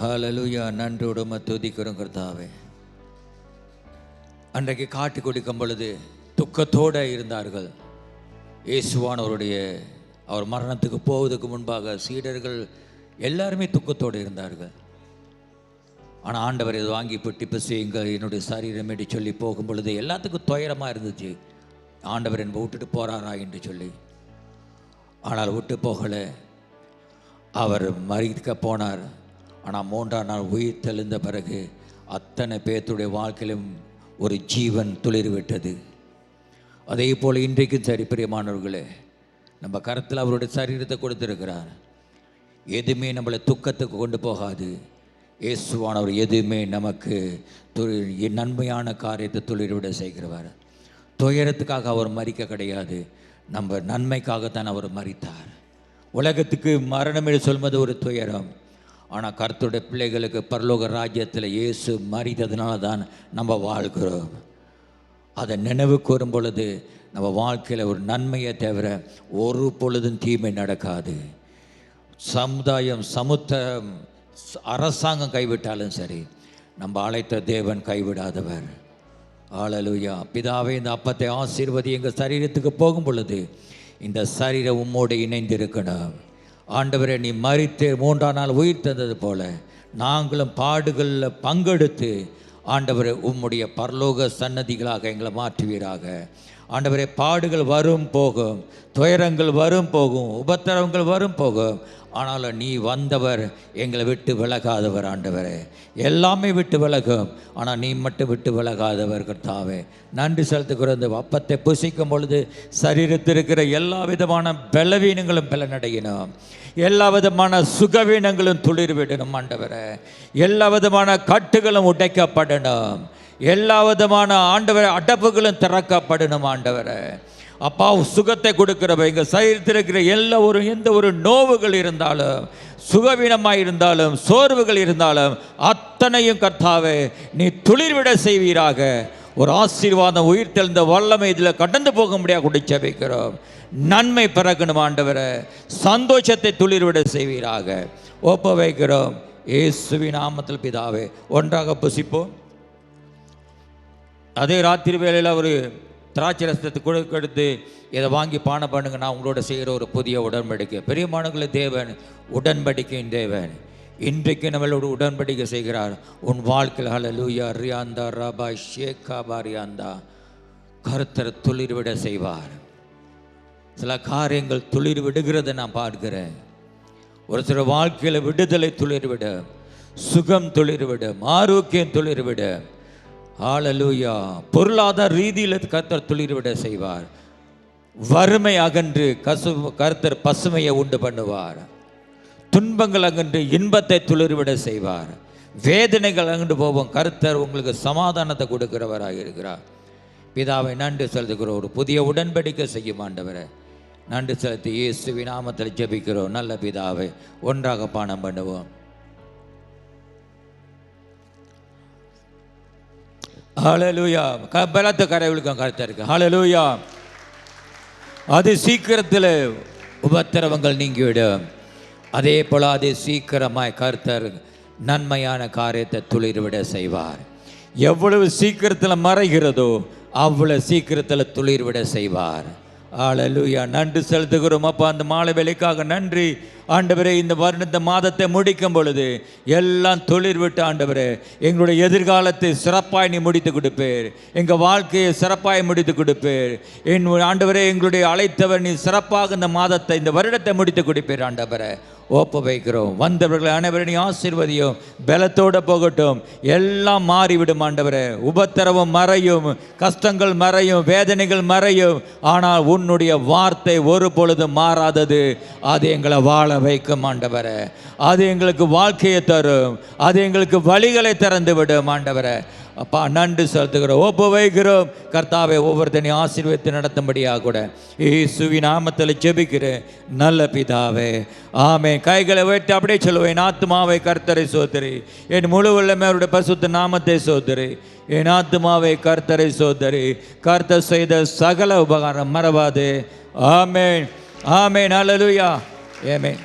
ஹல்லேலூயா. நன்றியோடு துதிக்கிறோம் கர்த்தாவே. அன்றைக்கு காட்டி கொடுக்கும் பொழுது துக்கத்தோடு இருந்தார்கள். இயேசுவானவருடைய அவர் மரணத்துக்கு போவதற்கு முன்பாக சீடர்கள் எல்லாருமே துக்கத்தோடு இருந்தார்கள். ஆனால் ஆண்டவர் இதை வாங்கி பிட்டு செய்யுங்கள் என்னுடைய சரீரம் என்று சொல்லி போகும் பொழுது எல்லாத்துக்கும் துயரமாக இருந்துச்சு. ஆண்டவர் என்னை விட்டுட்டு போகிறாரா என்று சொல்லி. ஆனால் விட்டு போகலை. அவர் மறிக்க போனார். ஆனால் 3ஆம் நாள் உயிர் தெளிந்த பிறகு அத்தனை பேர்த்துடைய வாழ்க்கையிலும் ஒரு ஜீவன் துளிர்விட்டது. அதே போல் இன்றைக்கும் சரி பிரியமானவர்களே, நம்ம கருத்தில் அவருடைய சரீரத்தை கொடுத்துருக்கிறார். எதுவுமே நம்மளை துக்கத்துக்கு கொண்டு போகாது. இயேசுவானவர் எதுவுமே நமக்கு நன்மையான காரியத்தை துளிர்விட செய்கிறவர். துயரத்துக்காக அவர் மறிக்க கிடையாது, நம்ம நன்மைக்காகத்தான் அவர் மறித்தார். உலகத்துக்கு மரணம் என்று சொல்வது ஒரு துயரம். ஆனால் கர்த்தருடைய பிள்ளைகளுக்கு பரலோக ராஜ்யத்தில் இயேசு மறித்ததுனால தான் நம்ம வாழ்கிறோம். அதை நினைவு கூறும் பொழுது நம்ம வாழ்க்கையில் ஒரு நன்மையை தவிர ஒரு பொழுதும் தீமை நடக்காது. சமுதாயம், சமுத்திரம், அரசாங்கம் கைவிட்டாலும் சரி, நம்ம அழைத்த தேவன் கைவிடாதவர். ஹல்லேலூயா. பிதாவே, இந்த அப்பத்தை ஆசீர்வதி. எங்கள் சரீரத்துக்கு போகும் பொழுது இந்த சரீரம் உம்மோடு இணைந்திருக்கணும். ஆண்டவரே, நீ மரித்து 3ஆம் நாள் உயிர் தந்தது போல நாங்களும் பாடுகளில் பங்கெடுத்து ஆண்டவரே உம்முடைய பரலோக சன்னதிகளாக எங்களை மாற்றுவீராக. ஆண்டவரே, பாடுகள் வரும் போகும், துயரங்கள் வரும் போகும், உபத்திரவங்கள் வரும் போகும். ஆனாலும் நீ வந்தவர் எங்களை விட்டு விலகாதவர். ஆண்டவரே, எல்லாமே விட்டு விலகும், ஆனால் நீ மட்டும் விட்டு விலகாதவர். கர்த்தாவே, நன்றி செலுத்துகிற இந்த அப்பத்தை புசிக்கும் பொழுது சரீரத்தில் இருக்கிற எல்லா விதமான பலவீனங்களும் பலனடையணும். எல்லா விதமான சுகவீனங்களும் துளிர்விடணும். ஆண்டவரே, எல்லா விதமான கட்டுகளும் உடைக்கப்படணும். எல்லா விதமான ஆண்டவரை அடப்புகளும் திறக்கப்படணும். ஆண்டவரை அப்பா, சுகத்தை கொடுக்கிறவ எங்கள் சரீரத்தில் இருக்கிற எந்த ஒரு நோவுகள் இருந்தாலும், சுகவீனமாக இருந்தாலும், சோர்வுகள் இருந்தாலும் அத்தனையும் கர்த்தாவே நீ துளிர்விட செய்வீராக. ஒரு ஆசீர்வாதம், உயிர் தெளிந்த வல்லமை இதில் கடந்து போக முடியாது கொண்டு ஜெபிக்கிறோம். நன்மை பிறக்கணும் ஆண்டவரை, சந்தோஷத்தை துளிர்விட செய்வீராக. ஒப்ப வைக்கிறோம் இயேசுவின் நாமத்தில் பிதாவே. ஒன்றாக புசிப்போம். அதே ராத்திரி வேளையில் ஒரு திராட்சை ரசத்தை கொடுத்து இதை வாங்கி பானம் பண்ணுங்க, நான் உங்களோட செய்கிற ஒரு புதிய உடன்படிக்கை. பெரியமானவர்களே, தேவன் உடன்படிக்கையின் தேவன். இன்றைக்கு நம்மளோட உடன்படிக்கை செய்கிறார். உன் வாழ்க்கையில் ஹல்லேலூயா ரியாந்தா ரபா ஷேகா பாரியாந்தா கர்த்தர் துளிர்விட செய்வார். சில காரியங்கள் துளிர் விடுகிறத நான் பார்க்கிறேன். ஒரு சில வாழ்க்கையில் விடுதலை துளிர்விட, சுகம் துளிர்விட, ஆரோக்கியம் துளிர்விட, ஹல்லேலூயா பொருளாதார ரீதியில் கர்த்தர் துளிர்விட செய்வார். வறுமை அகன்று கர்த்தர் பசுமையை உண்டு பண்ணுவார். துன்பங்கள் அகன்று இன்பத்தை துளிர்விட செய்வார். வேதனைகள் அகன்று போவோம். கர்த்தர் உங்களுக்கு சமாதானத்தை கொடுக்கிறவராக இருக்கிறார். பிதாவை நன்றி செலுத்துகிறோம். ஒரு புதிய உடன்படிக்கை செய்யும் ஆண்டவரை நன்றி செலுத்தி இயேசுவின் நாமத்தில் ஜெபிக்கிறோம். நல்ல பிதாவை. ஒன்றாக பானம் பண்ணுவோம். ஹல்லேலூயா. பலத்த கரைவுக்கும் கருத்தா இருக்கு. ஹல்லேலூயா. அது சீக்கிரத்தில் உபத்திரவங்கள் நீங்கிவிடும். அதே போல அது சீக்கிரமாய் கர்த்தர் நன்மையான காரியத்தை துளிர்விட செய்வார். எவ்வளவு சீக்கிரத்தில் மறைகிறதோ அவ்வளவு சீக்கிரத்தில் துளிர்விட செய்வார். ஹalleluya. நன்றி செலுத்துகிறோம் அப்பா, அந்த மாலை வேலைக்காக நன்றி ஆண்டவரே. இந்த வருட மாதத்தை முடிக்கும் பொழுது எல்லாம் தொழில் விட்டு ஆண்டவரே எங்களுடைய எதிர்காலத்தை சிறப்பாய் நீ முடித்து கொடுப்பேர், எங்கள் வாழ்க்கையை சிறப்பாய் முடித்து கொடுப்பேர். ஆண்டவரே எங்களுடைய அழைத்தவர் நீ சிறப்பாக இந்த மாதத்தை இந்த வருடத்தை முடித்து கொடுப்பேர் ஆண்டவரே. ஒப்பு வைக்கிறோம். வந்தவர்கள் அனைவரும் நீ ஆசீர்வதியும், பலத்தோடு போகட்டும், எல்லாம் மாறிவிடும் ஆண்டவரே. உபத்திரவம் மறையும், கஷ்டங்கள் மறையும், வேதனைகள் மறையும். ஆனால் உன்னுடைய வார்த்தை ஒரு பொழுதும் மாறாதது. அது எங்களை வாழ வைக்கும் ஆண்டவரே. அது எங்களுக்கு வாழ்க்கையை தரும், அது எங்களுக்கு வழிகளை திறந்து விடும் ஆண்டவரே. அப்பா நன்றி செலுத்துகிறோம், ஒப்பு வைக்கிறோம். கர்த்தாவை ஒவ்வொருத்தனையும் ஆசீர்வதித்து நடத்தும்படியாக கூட இயேசுவின் நாமத்தில் ஜெபிக்கிறேன் நல்ல பிதாவே, ஆமென். கைகளை வைத்து அப்படியே சொல்லுவேன், ஆத்துமாவை கர்த்தரை சோதரி, என் முழு உள்ளமே அவருடைய பரிசுத்த நாமத்தை சோதரி. என் ஆத்துமாவை கர்த்தரை சோதரி, கர்த்தர் செய்த சகல உபகாரம் மறவாதே. ஆமென், ஆமென், ஹல்லேலூயா, ஆமென்.